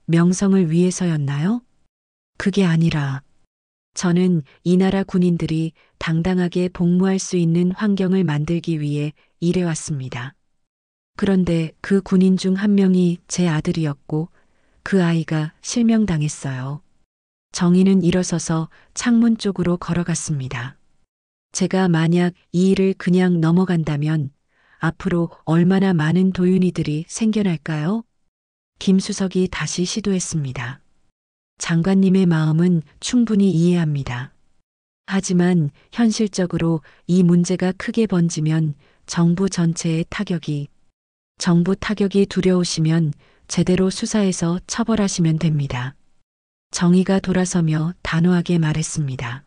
명성을 위해서였나요? 그게 아니라 저는 이 나라 군인들이 당당하게 복무할 수 있는 환경을 만들기 위해 일해왔습니다. 그런데 그 군인 중 한 명이 제 아들이었고 그 아이가 실명당했어요. 정의는 일어서서 창문 쪽으로 걸어갔습니다. 제가 만약 이 일을 그냥 넘어간다면 앞으로 얼마나 많은 도윤이들이 생겨날까요? 김수석이 다시 시도했습니다. 장관님의 마음은 충분히 이해합니다. 하지만 현실적으로 이 문제가 크게 번지면 정부 전체에 정부 타격이 두려우시면 제대로 수사해서 처벌하시면 됩니다. 정의가 돌아서며 단호하게 말했습니다.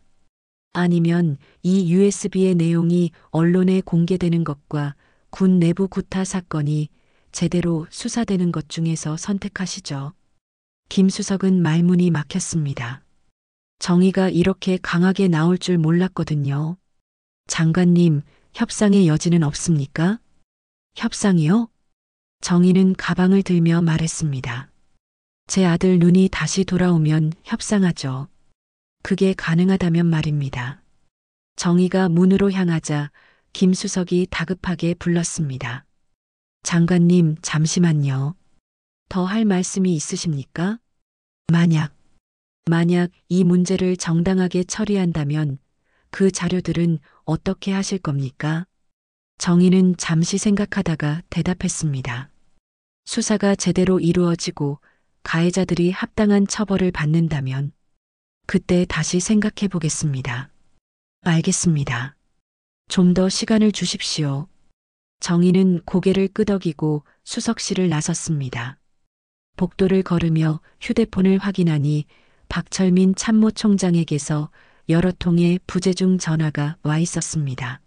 아니면 이 USB의 내용이 언론에 공개되는 것과 군 내부 구타 사건이 제대로 수사되는 것 중에서 선택하시죠. 김수석은 말문이 막혔습니다. 정의가 이렇게 강하게 나올 줄 몰랐거든요. 장관님, 협상의 여지는 없습니까? 협상이요? 정의는 가방을 들며 말했습니다. 제 아들 눈이 다시 돌아오면 협상하죠. 그게 가능하다면 말입니다. 정의가 문으로 향하자 김수석이 다급하게 불렀습니다. 장관님, 잠시만요. 더 할 말씀이 있으십니까? 만약 이 문제를 정당하게 처리한다면 그 자료들은 어떻게 하실 겁니까? 정의는 잠시 생각하다가 대답했습니다. 수사가 제대로 이루어지고 가해자들이 합당한 처벌을 받는다면 그때 다시 생각해 보겠습니다. 알겠습니다. 좀 더 시간을 주십시오. 정의는 고개를 끄덕이고 수석실을 나섰습니다. 복도를 걸으며 휴대폰을 확인하니 박철민 참모총장에게서 여러 통의 부재중 전화가 와 있었습니다.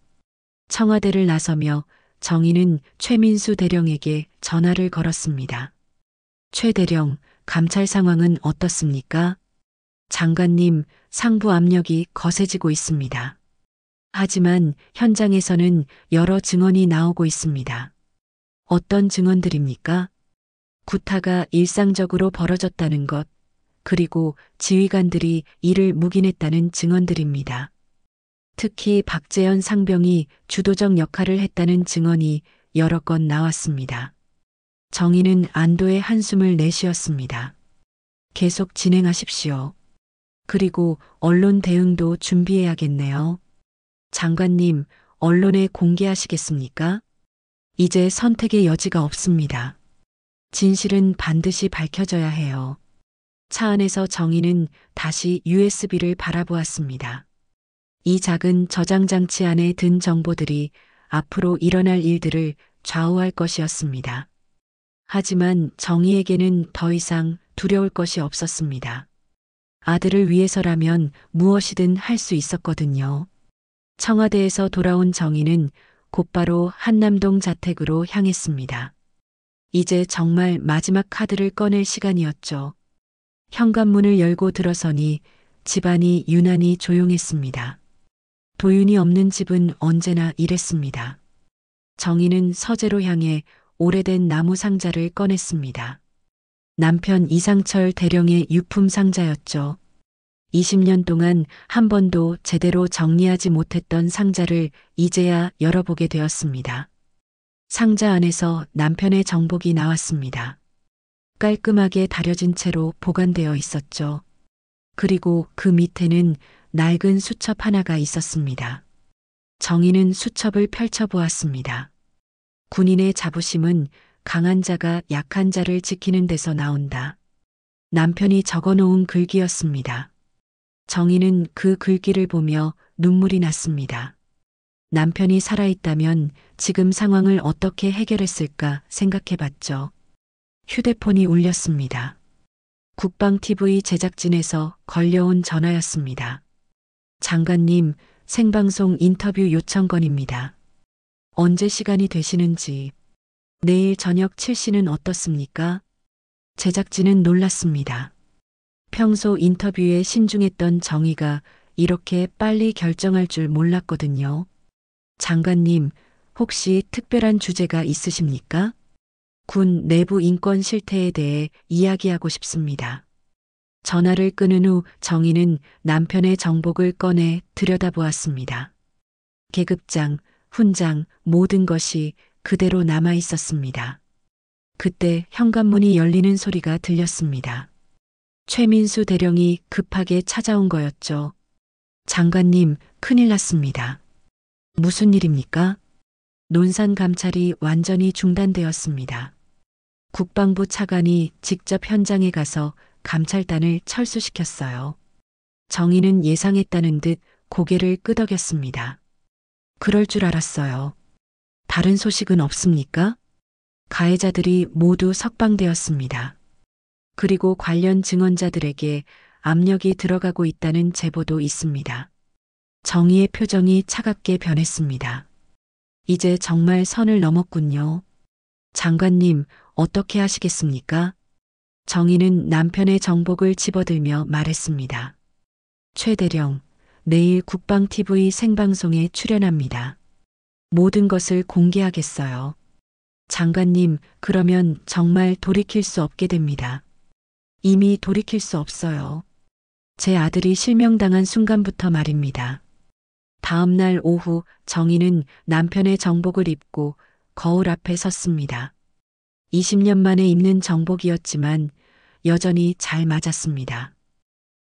청와대를 나서며 정의는 최민수 대령에게 전화를 걸었습니다. 최 대령, 감찰 상황은 어떻습니까? 장관님, 상부 압력이 거세지고 있습니다. 하지만 현장에서는 여러 증언이 나오고 있습니다. 어떤 증언들입니까? 구타가 일상적으로 벌어졌다는 것, 그리고 지휘관들이 이를 묵인했다는 증언들입니다. 특히 박재현 상병이 주도적 역할을 했다는 증언이 여러 건 나왔습니다. 정의는 안도의 한숨을 내쉬었습니다. 계속 진행하십시오. 그리고 언론 대응도 준비해야겠네요. 장관님, 언론에 공개하시겠습니까? 이제 선택의 여지가 없습니다. 진실은 반드시 밝혀져야 해요. 차 안에서 정의는 다시 USB를 바라보았습니다. 이 작은 저장 장치 안에 든 정보들이 앞으로 일어날 일들을 좌우할 것이었습니다. 하지만 정의에게는 더 이상 두려울 것이 없었습니다. 아들을 위해서라면 무엇이든 할 수 있었거든요. 청와대에서 돌아온 정의는 곧바로 한남동 자택으로 향했습니다. 이제 정말 마지막 카드를 꺼낼 시간이었죠. 현관문을 열고 들어서니 집안이 유난히 조용했습니다. 도윤이 없는 집은 언제나 이랬습니다. 정희는 서재로 향해 오래된 나무 상자를 꺼냈습니다. 남편 이상철 대령의 유품 상자였죠. 20년 동안 한 번도 제대로 정리하지 못했던 상자를 이제야 열어보게 되었습니다. 상자 안에서 남편의 정복이 나왔습니다. 깔끔하게 다려진 채로 보관되어 있었죠. 그리고 그 밑에는 낡은 수첩 하나가 있었습니다. 정희는 수첩을 펼쳐보았습니다. 군인의 자부심은 강한 자가 약한 자를 지키는 데서 나온다. 남편이 적어놓은 글귀였습니다. 정희는 그 글귀를 보며 눈물이 났습니다. 남편이 살아있다면 지금 상황을 어떻게 해결했을까 생각해봤죠. 휴대폰이 울렸습니다. 국방TV 제작진에서 걸려온 전화였습니다. 장관님, 생방송 인터뷰 요청건입니다. 언제 시간이 되시는지, 내일 저녁 7시는 어떻습니까? 제작진은 놀랐습니다. 평소 인터뷰에 신중했던 정희가 이렇게 빨리 결정할 줄 몰랐거든요. 장관님, 혹시 특별한 주제가 있으십니까? 군 내부 인권 실태에 대해 이야기하고 싶습니다. 전화를 끊은 후 정희는 남편의 정복을 꺼내 들여다보았습니다. 계급장, 훈장, 모든 것이 그대로 남아 있었습니다. 그때 현관문이 열리는 소리가 들렸습니다. 최민수 대령이 급하게 찾아온 거였죠. 장관님, 큰일 났습니다. 무슨 일입니까? 논산 감찰이 완전히 중단되었습니다. 국방부 차관이 직접 현장에 가서 감찰단을 철수시켰어요. 정희는 예상했다는 듯 고개를 끄덕였습니다. 그럴 줄 알았어요. 다른 소식은 없습니까? 가해자들이 모두 석방되었습니다. 그리고 관련 증언자들에게 압력이 들어가고 있다는 제보도 있습니다. 정희의 표정이 차갑게 변했습니다. 이제 정말 선을 넘었군요. 장관님, 어떻게 하시겠습니까? 정희는 남편의 정복을 집어들며 말했습니다. 최 대령, 내일 국방TV 생방송에 출연합니다. 모든 것을 공개하겠어요. 장관님, 그러면 정말 돌이킬 수 없게 됩니다. 이미 돌이킬 수 없어요. 제 아들이 실명당한 순간부터 말입니다. 다음 날 오후 정희는 남편의 정복을 입고 거울 앞에 섰습니다. 20년 만에 입는 정복이었지만 여전히 잘 맞았습니다.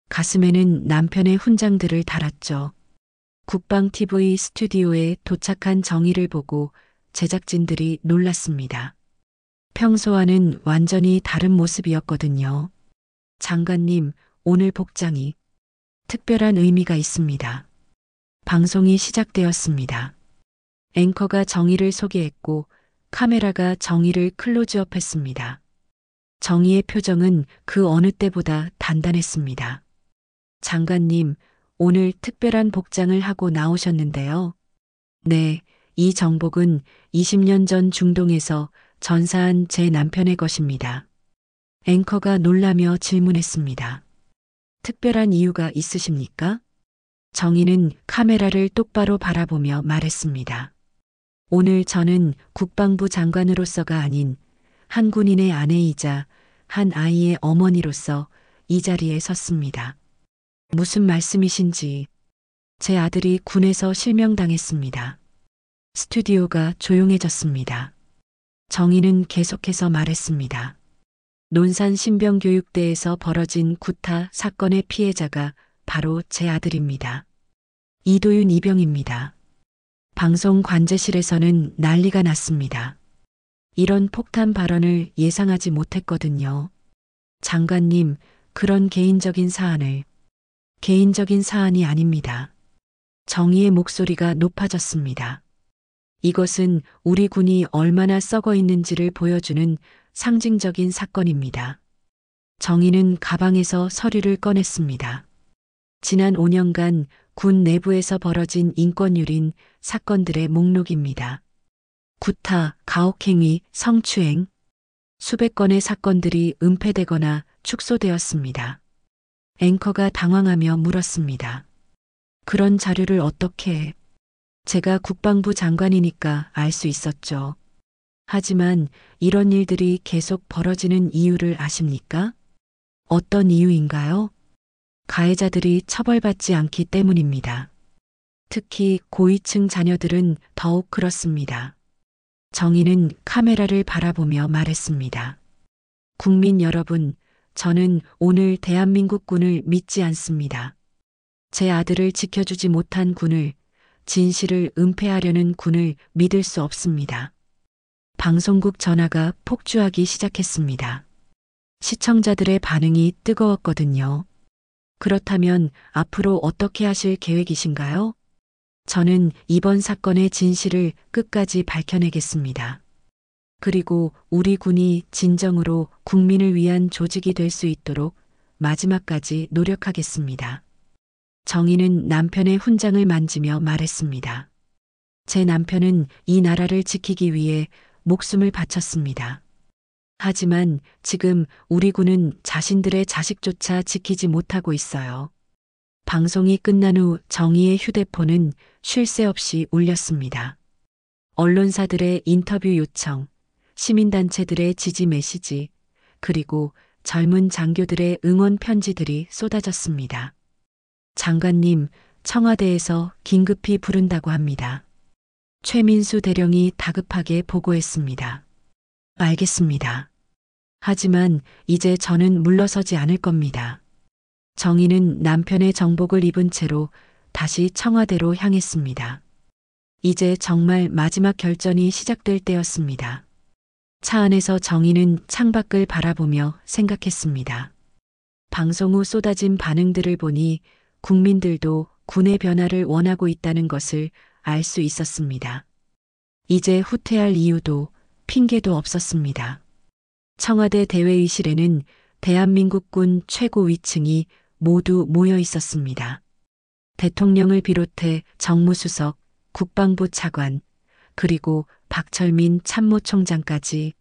가슴에는 남편의 훈장들을 달았죠. 국방TV 스튜디오에 도착한 정희를 보고 제작진들이 놀랐습니다. 평소와는 완전히 다른 모습이었거든요. 장관님, 오늘 복장이 특별한 의미가 있습니다. 방송이 시작되었습니다. 앵커가 정희를 소개했고 카메라가 정희를 클로즈업했습니다. 정희의 표정은 그 어느 때보다 단단했습니다. 장관님, 오늘 특별한 복장을 하고 나오셨는데요. 네, 이 정복은 20년 전 중동에서 전사한 제 남편의 것입니다. 앵커가 놀라며 질문했습니다. 특별한 이유가 있으십니까? 정희는 카메라를 똑바로 바라보며 말했습니다. 오늘 저는 국방부 장관으로서가 아닌 한 군인의 아내이자 한 아이의 어머니로서 이 자리에 섰습니다. 무슨 말씀이신지. 제 아들이 군에서 실명당했습니다. 스튜디오가 조용해졌습니다. 정희는 계속해서 말했습니다. 논산 신병교육대에서 벌어진 구타 사건의 피해자가 바로 제 아들입니다. 이도윤 이병입니다. 방송 관제실에서는 난리가 났습니다. 이런 폭탄 발언을 예상하지 못했거든요. 장관님, 그런 개인적인 사안이 아닙니다. 정의의 목소리가 높아졌습니다. 이것은 우리 군이 얼마나 썩어 있는지를 보여주는 상징적인 사건입니다. 정의는 가방에서 서류를 꺼냈습니다. 지난 5년간 군 내부에서 벌어진 인권유린 사건들의 목록입니다. 구타, 가혹행위, 성추행, 수백 건의 사건들이 은폐되거나 축소되었습니다. 앵커가 당황하며 물었습니다. 그런 자료를 어떻게? 제가 국방부 장관이니까 알 수 있었죠. 하지만 이런 일들이 계속 벌어지는 이유를 아십니까? 어떤 이유인가요? 가해자들이 처벌받지 않기 때문입니다. 특히 고위층 자녀들은 더욱 그렇습니다. 정의는 카메라를 바라보며 말했습니다. 국민 여러분, 저는 오늘 대한민국 군을 믿지 않습니다. 제 아들을 지켜주지 못한 군을, 진실을 은폐하려는 군을 믿을 수 없습니다. 방송국 전화가 폭주하기 시작했습니다. 시청자들의 반응이 뜨거웠거든요. 그렇다면 앞으로 어떻게 하실 계획이신가요? 저는 이번 사건의 진실을 끝까지 밝혀내겠습니다. 그리고 우리 군이 진정으로 국민을 위한 조직이 될 수 있도록 마지막까지 노력하겠습니다. 정의는 남편의 훈장을 만지며 말했습니다. 제 남편은 이 나라를 지키기 위해 목숨을 바쳤습니다. 하지만 지금 우리 군은 자신들의 자식조차 지키지 못하고 있어요. 방송이 끝난 후 정의의 휴대폰은 쉴 새 없이 울렸습니다. 언론사들의 인터뷰 요청, 시민단체들의 지지 메시지, 그리고 젊은 장교들의 응원 편지들이 쏟아졌습니다. 장관님, 청와대에서 긴급히 부른다고 합니다. 최민수 대령이 다급하게 보고했습니다. 알겠습니다. 하지만 이제 저는 물러서지 않을 겁니다. 정의는 남편의 정복을 입은 채로 다시 청와대로 향했습니다. 이제 정말 마지막 결전이 시작될 때였습니다. 차 안에서 정의는 창밖을 바라보며 생각했습니다. 방송 후 쏟아진 반응들을 보니 국민들도 군의 변화를 원하고 있다는 것을 알 수 있었습니다. 이제 후퇴할 이유도 핑계도 없었습니다. 청와대 대회의실에는 대한민국 군 최고 위층이 모두 모여 있었습니다. 대통령을 비롯해 정무수석, 국방부 차관, 그리고 박철민 참모총장까지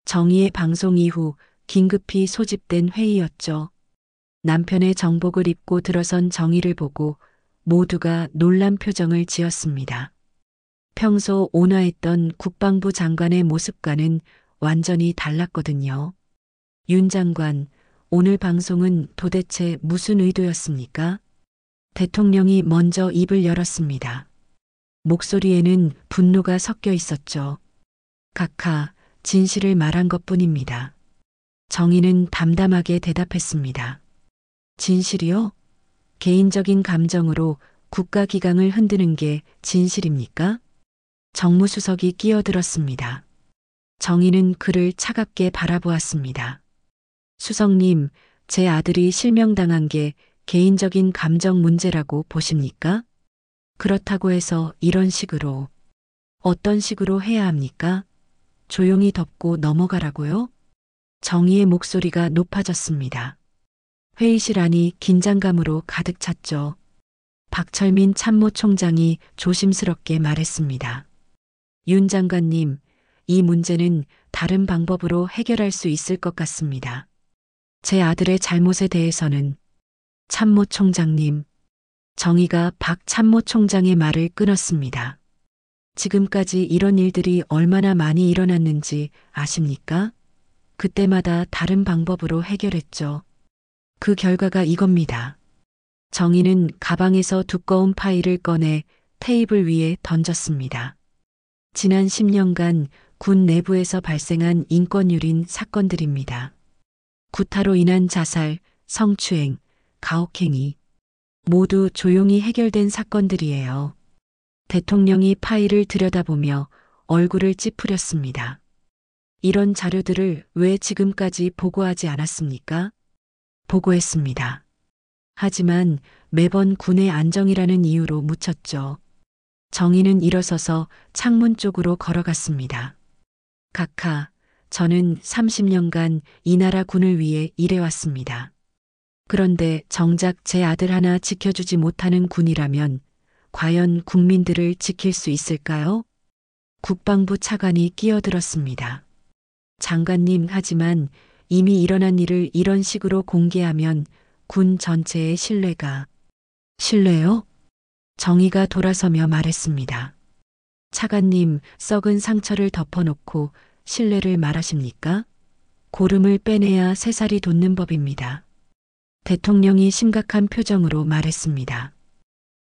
정의의 방송 이후 긴급히 소집된 회의였죠. 남편의 정복을 입고 들어선 정의를 보고 모두가 놀란 표정을 지었습니다. 평소 온화했던 국방부 장관의 모습과는 완전히 달랐거든요. 윤 장관, 오늘 방송은 도대체 무슨 의도였습니까? 대통령이 먼저 입을 열었습니다. 목소리에는 분노가 섞여 있었죠. 각하, 진실을 말한 것뿐입니다. 정의는 담담하게 대답했습니다. 진실이요? 개인적인 감정으로 국가기강을 흔드는 게 진실입니까? 정무수석이 끼어들었습니다. 정의는 그를 차갑게 바라보았습니다. 수석님, 제 아들이 실명당한 게 개인적인 감정 문제라고 보십니까? 그렇다고 해서 이런 식으로, 어떤 식으로 해야 합니까? 조용히 덮고 넘어가라고요? 정의의 목소리가 높아졌습니다. 회의실 안이 긴장감으로 가득 찼죠. 박철민 참모총장이 조심스럽게 말했습니다. 윤 장관님, 이 문제는 다른 방법으로 해결할 수 있을 것 같습니다. 제 아들의 잘못에 대해서는 참모총장님, 정의가 박 참모총장의 말을 끊었습니다. 지금까지 이런 일들이 얼마나 많이 일어났는지 아십니까? 그때마다 다른 방법으로 해결했죠. 그 결과가 이겁니다. 정의는 가방에서 두꺼운 파일을 꺼내 테이블 위에 던졌습니다. 지난 10년간 군 내부에서 발생한 인권유린 사건들입니다. 구타로 인한 자살, 성추행, 가혹행위, 모두 조용히 해결된 사건들이에요. 대통령이 파일을 들여다보며 얼굴을 찌푸렸습니다. 이런 자료들을 왜 지금까지 보고하지 않았습니까? 보고했습니다. 하지만 매번 군의 안정이라는 이유로 묻혔죠. 정의는 일어서서 창문 쪽으로 걸어갔습니다. 각하, 저는 30년간 이 나라 군을 위해 일해왔습니다. 그런데 정작 제 아들 하나 지켜주지 못하는 군이라면 과연 국민들을 지킬 수 있을까요? 국방부 차관이 끼어들었습니다. 장관님, 하지만 이미 일어난 일을 이런 식으로 공개하면 군 전체의 신뢰가. 신뢰요? 정희가 돌아서며 말했습니다. 차관님, 썩은 상처를 덮어놓고 신뢰를 말하십니까? 고름을 빼내야 새살이 돋는 법입니다. 대통령이 심각한 표정으로 말했습니다.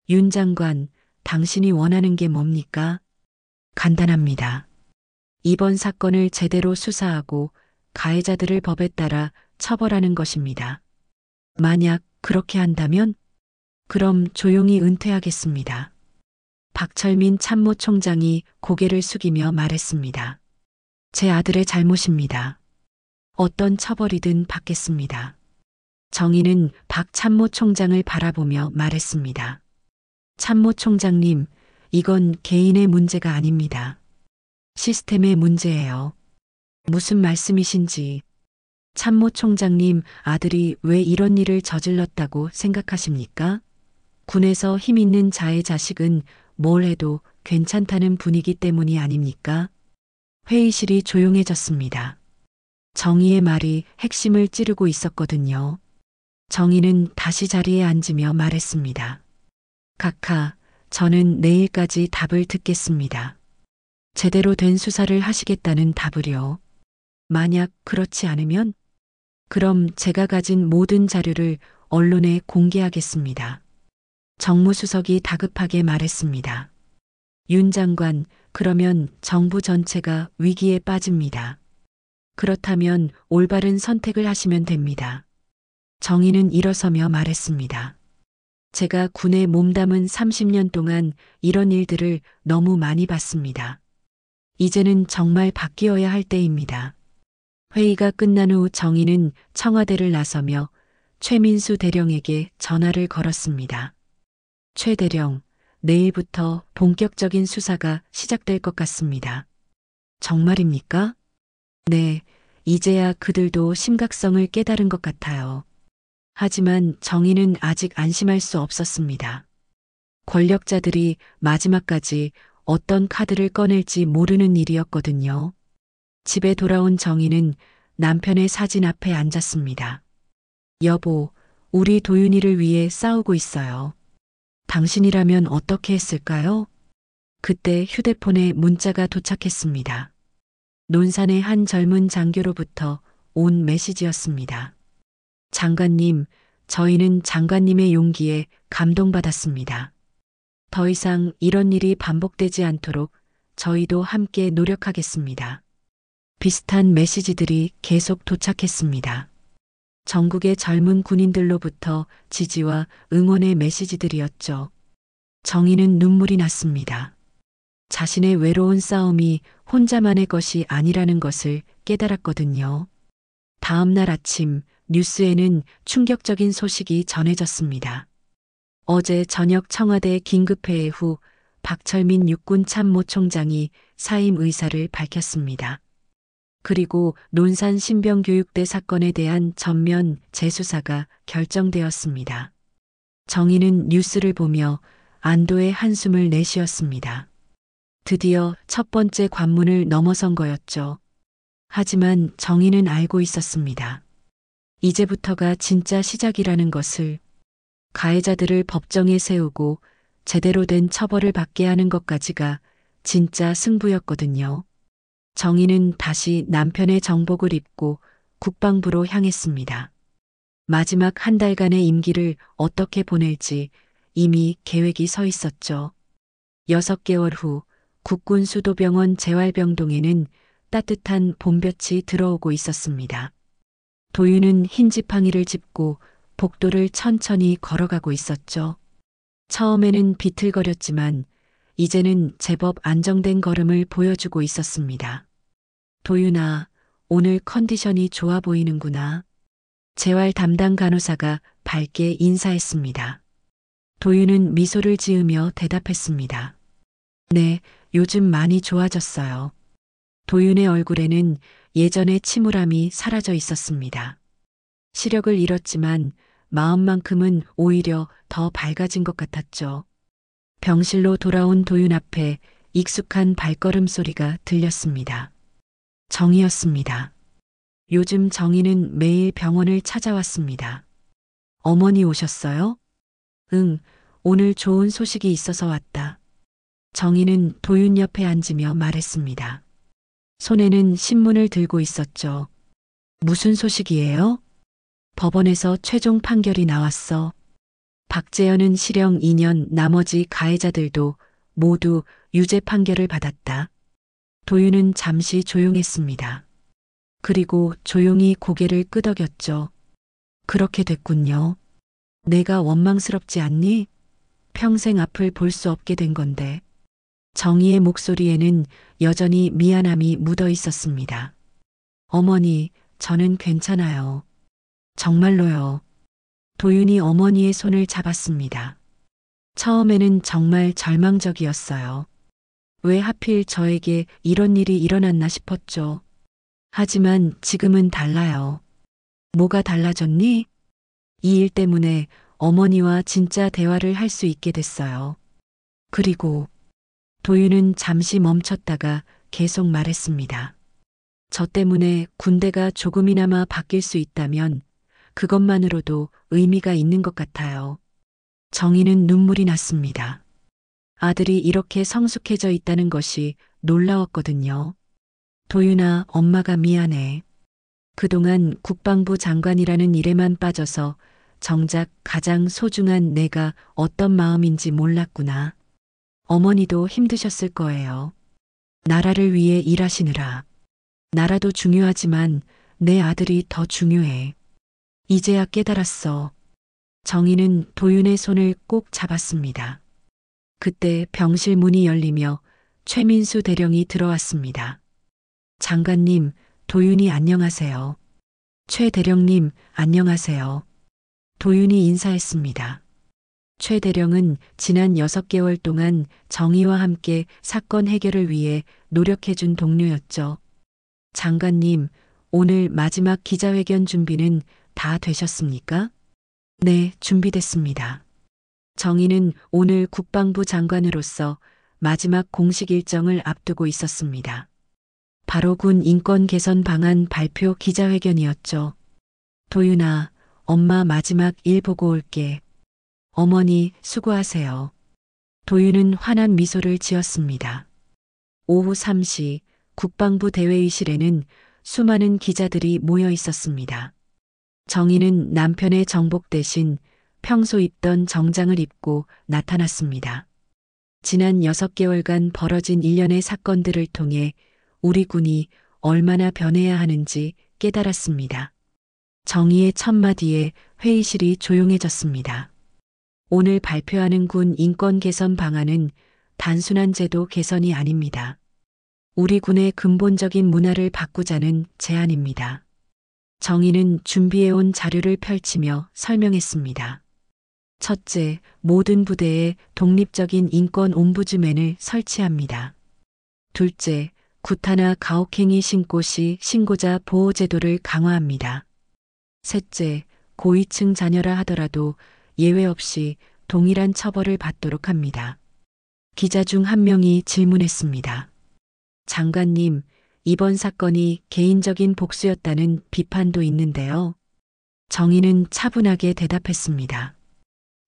윤 장관, 당신이 원하는 게 뭡니까? 간단합니다. 이번 사건을 제대로 수사하고 가해자들을 법에 따라 처벌하는 것입니다. 만약 그렇게 한다면 그럼 조용히 은퇴하겠습니다. 박철민 참모총장이 고개를 숙이며 말했습니다. 제 아들의 잘못입니다. 어떤 처벌이든 받겠습니다. 정희는 박 참모총장을 바라보며 말했습니다. 참모총장님, 이건 개인의 문제가 아닙니다. 시스템의 문제예요. 무슨 말씀이신지. 참모총장님, 아들이 왜 이런 일을 저질렀다고 생각하십니까? 군에서 힘 있는 자의 자식은 뭘 해도 괜찮다는 분위기 때문이 아닙니까? 회의실이 조용해졌습니다. 정희의 말이 핵심을 찌르고 있었거든요. 정희는 다시 자리에 앉으며 말했습니다. 각하, 저는 내일까지 답을 듣겠습니다. 제대로 된 수사를 하시겠다는 답을요. 만약 그렇지 않으면 그럼 제가 가진 모든 자료를 언론에 공개하겠습니다. 정무수석이 다급하게 말했습니다. 윤 장관, 그러면 정부 전체가 위기에 빠집니다. 그렇다면 올바른 선택을 하시면 됩니다. 정희는 일어서며 말했습니다. 제가 군에 몸담은 30년 동안 이런 일들을 너무 많이 봤습니다. 이제는 정말 바뀌어야 할 때입니다. 회의가 끝난 후 정희는 청와대를 나서며 최민수 대령에게 전화를 걸었습니다. 최 대령, 내일부터 본격적인 수사가 시작될 것 같습니다. 정말입니까? 네, 이제야 그들도 심각성을 깨달은 것 같아요. 하지만 정희는 아직 안심할 수 없었습니다. 권력자들이 마지막까지 어떤 카드를 꺼낼지 모르는 일이었거든요. 집에 돌아온 정희는 남편의 사진 앞에 앉았습니다. 여보, 우리 도윤이를 위해 싸우고 있어요. 당신이라면 어떻게 했을까요? 그때 휴대폰에 문자가 도착했습니다. 논산의 한 젊은 장교로부터 온 메시지였습니다. 장관님, 저희는 장관님의 용기에 감동받았습니다. 더 이상 이런 일이 반복되지 않도록 저희도 함께 노력하겠습니다. 비슷한 메시지들이 계속 도착했습니다. 전국의 젊은 군인들로부터 지지와 응원의 메시지들이었죠. 정희는 눈물이 났습니다. 자신의 외로운 싸움이 혼자만의 것이 아니라는 것을 깨달았거든요. 다음 날 아침 뉴스에는 충격적인 소식이 전해졌습니다. 어제 저녁 청와대 긴급회의 후 박철민 육군 참모총장이 사임 의사를 밝혔습니다. 그리고 논산 신병교육대 사건에 대한 전면 재수사가 결정되었습니다. 정희는 뉴스를 보며 안도의 한숨을 내쉬었습니다. 드디어 첫 번째 관문을 넘어선 거였죠. 하지만 정희는 알고 있었습니다. 이제부터가 진짜 시작이라는 것을. 가해자들을 법정에 세우고 제대로 된 처벌을 받게 하는 것까지가 진짜 승부였거든요. 정희는 다시 남편의 정복을 입고 국방부로 향했습니다. 마지막 한 달간의 임기를 어떻게 보낼지 이미 계획이 서 있었죠. 6개월 후 국군 수도병원 재활병동에는 따뜻한 봄볕이 들어오고 있었습니다. 도윤은 흰 지팡이를 짚고 복도를 천천히 걸어가고 있었죠. 처음에는 비틀거렸지만 이제는 제법 안정된 걸음을 보여주고 있었습니다. 도윤아, 오늘 컨디션이 좋아 보이는구나. 재활 담당 간호사가 밝게 인사했습니다. 도윤은 미소를 지으며 대답했습니다. 네, 요즘 많이 좋아졌어요. 도윤의 얼굴에는 예전의 침울함이 사라져 있었습니다. 시력을 잃었지만 마음만큼은 오히려 더 밝아진 것 같았죠. 병실로 돌아온 도윤 앞에 익숙한 발걸음 소리가 들렸습니다. 정희였습니다. 요즘 정희는 매일 병원을 찾아왔습니다. 어머니 오셨어요? 응, 오늘 좋은 소식이 있어서 왔다. 정희는 도윤 옆에 앉으며 말했습니다. 손에는 신문을 들고 있었죠. 무슨 소식이에요? 법원에서 최종 판결이 나왔어. 박재현은 실형 2년, 나머지 가해자들도 모두 유죄 판결을 받았다. 도윤은 잠시 조용했습니다. 그리고 조용히 고개를 끄덕였죠. 그렇게 됐군요. 내가 원망스럽지 않니? 평생 앞을 볼 수 없게 된 건데. 정희의 목소리에는 여전히 미안함이 묻어 있었습니다. 어머니, 저는 괜찮아요. 정말로요. 도윤이 어머니의 손을 잡았습니다. 처음에는 정말 절망적이었어요. 왜 하필 저에게 이런 일이 일어났나 싶었죠. 하지만 지금은 달라요. 뭐가 달라졌니? 이 일 때문에 어머니와 진짜 대화를 할 수 있게 됐어요. 그리고 도윤은 잠시 멈췄다가 계속 말했습니다. 저 때문에 군대가 조금이나마 바뀔 수 있다면 그것만으로도 의미가 있는 것 같아요. 정희는 눈물이 났습니다. 아들이 이렇게 성숙해져 있다는 것이 놀라웠거든요. 도윤아, 엄마가 미안해. 그동안 국방부 장관이라는 일에만 빠져서 정작 가장 소중한 내가 어떤 마음인지 몰랐구나. 어머니도 힘드셨을 거예요. 나라를 위해 일하시느라. 나라도 중요하지만 내 아들이 더 중요해. 이제야 깨달았어. 정희는 도윤의 손을 꼭 잡았습니다. 그때 병실 문이 열리며 최민수 대령이 들어왔습니다. 장관님, 도윤이 안녕하세요. 최 대령님, 안녕하세요. 도윤이 인사했습니다. 최 대령은 지난 6개월 동안 정희와 함께 사건 해결을 위해 노력해준 동료였죠. 장관님, 오늘 마지막 기자회견 준비는 다 되셨습니까? 네, 준비됐습니다. 정희는 오늘 국방부 장관으로서 마지막 공식 일정을 앞두고 있었습니다. 바로 군 인권 개선 방안 발표 기자회견이었죠. 도윤아, 엄마 마지막 일 보고 올게. 어머니, 수고하세요. 도윤은 환한 미소를 지었습니다. 오후 3시 국방부 대회의실에는 수많은 기자들이 모여 있었습니다. 정희는 남편의 정복 대신 평소 입던 정장을 입고 나타났습니다. 지난 6개월간 벌어진 일련의 사건들을 통해 우리 군이 얼마나 변해야 하는지 깨달았습니다. 정희의 첫마디에 회의실이 조용해졌습니다. 오늘 발표하는 군 인권 개선 방안은 단순한 제도 개선이 아닙니다. 우리 군의 근본적인 문화를 바꾸자는 제안입니다. 정희는 준비해온 자료를 펼치며 설명했습니다. 첫째, 모든 부대에 독립적인 인권 옴부즈맨을 설치합니다. 둘째, 구타나 가혹행위 신고 시 신고자 보호 제도를 강화합니다. 셋째, 고위층 자녀라 하더라도 예외 없이 동일한 처벌을 받도록 합니다. 기자 중 한 명이 질문했습니다. 장관님, 이번 사건이 개인적인 복수였다는 비판도 있는데요. 정희는 차분하게 대답했습니다.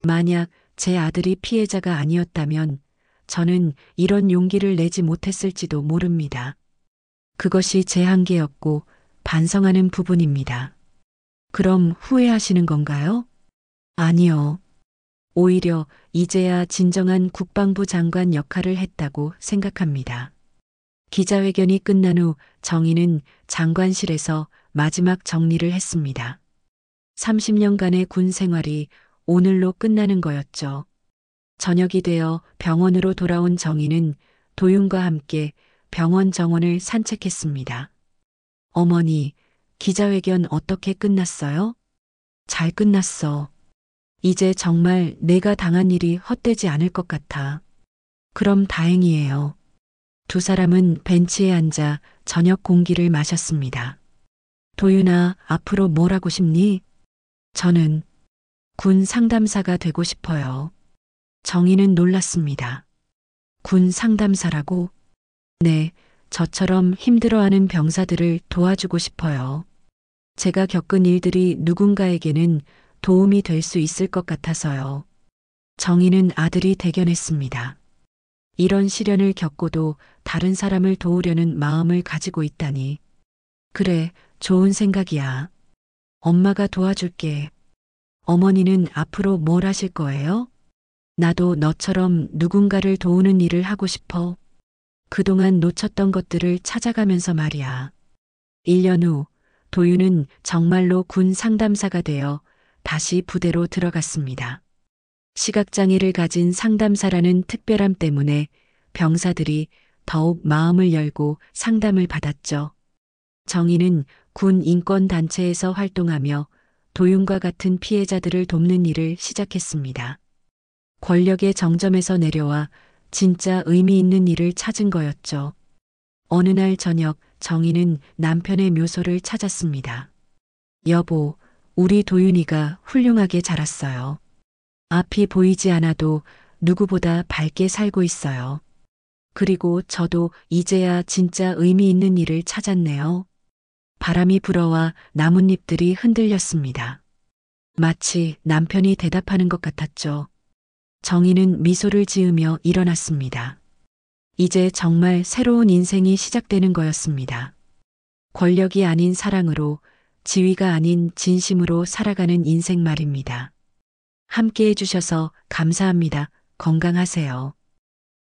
만약 제 아들이 피해자가 아니었다면 저는 이런 용기를 내지 못했을지도 모릅니다. 그것이 제 한계였고 반성하는 부분입니다. 그럼 후회하시는 건가요? 아니요. 오히려 이제야 진정한 국방부 장관 역할을 했다고 생각합니다. 기자회견이 끝난 후 정희는 장관실에서 마지막 정리를 했습니다. 30년간의 군 생활이 오늘로 끝나는 거였죠. 저녁이 되어 병원으로 돌아온 정희는 도윤과 함께 병원 정원을 산책했습니다. 어머니, 기자회견 어떻게 끝났어요? 잘 끝났어. 이제 정말 내가 당한 일이 헛되지 않을 것 같아. 그럼 다행이에요. 두 사람은 벤치에 앉아 저녁 공기를 마셨습니다. 도윤아, 앞으로 뭘 하고 싶니? 저는 군 상담사가 되고 싶어요. 정희는 놀랐습니다. 군 상담사라고? 네, 저처럼 힘들어하는 병사들을 도와주고 싶어요. 제가 겪은 일들이 누군가에게는 도움이 될 수 있을 것 같아서요. 정희는 아들이 대견했습니다. 이런 시련을 겪고도 다른 사람을 도우려는 마음을 가지고 있다니. 그래, 좋은 생각이야. 엄마가 도와줄게. 어머니는 앞으로 뭘 하실 거예요? 나도 너처럼 누군가를 도우는 일을 하고 싶어. 그동안 놓쳤던 것들을 찾아가면서 말이야. 1년 후, 도윤은 정말로 군 상담사가 되어 다시 부대로 들어갔습니다. 시각장애를 가진 상담사라는 특별함 때문에 병사들이 더욱 마음을 열고 상담을 받았죠. 정희는 군 인권단체에서 활동하며 도윤과 같은 피해자들을 돕는 일을 시작했습니다. 권력의 정점에서 내려와 진짜 의미 있는 일을 찾은 거였죠. 어느 날 저녁 정희는 남편의 묘소를 찾았습니다. 여보, 우리 도윤이가 훌륭하게 자랐어요. 앞이 보이지 않아도 누구보다 밝게 살고 있어요. 그리고 저도 이제야 진짜 의미 있는 일을 찾았네요. 바람이 불어와 나뭇잎들이 흔들렸습니다. 마치 남편이 대답하는 것 같았죠. 정희는 미소를 지으며 일어났습니다. 이제 정말 새로운 인생이 시작되는 거였습니다. 권력이 아닌 사랑으로, 지위가 아닌 진심으로 살아가는 인생 말입니다. 함께 해주셔서 감사합니다. 건강하세요.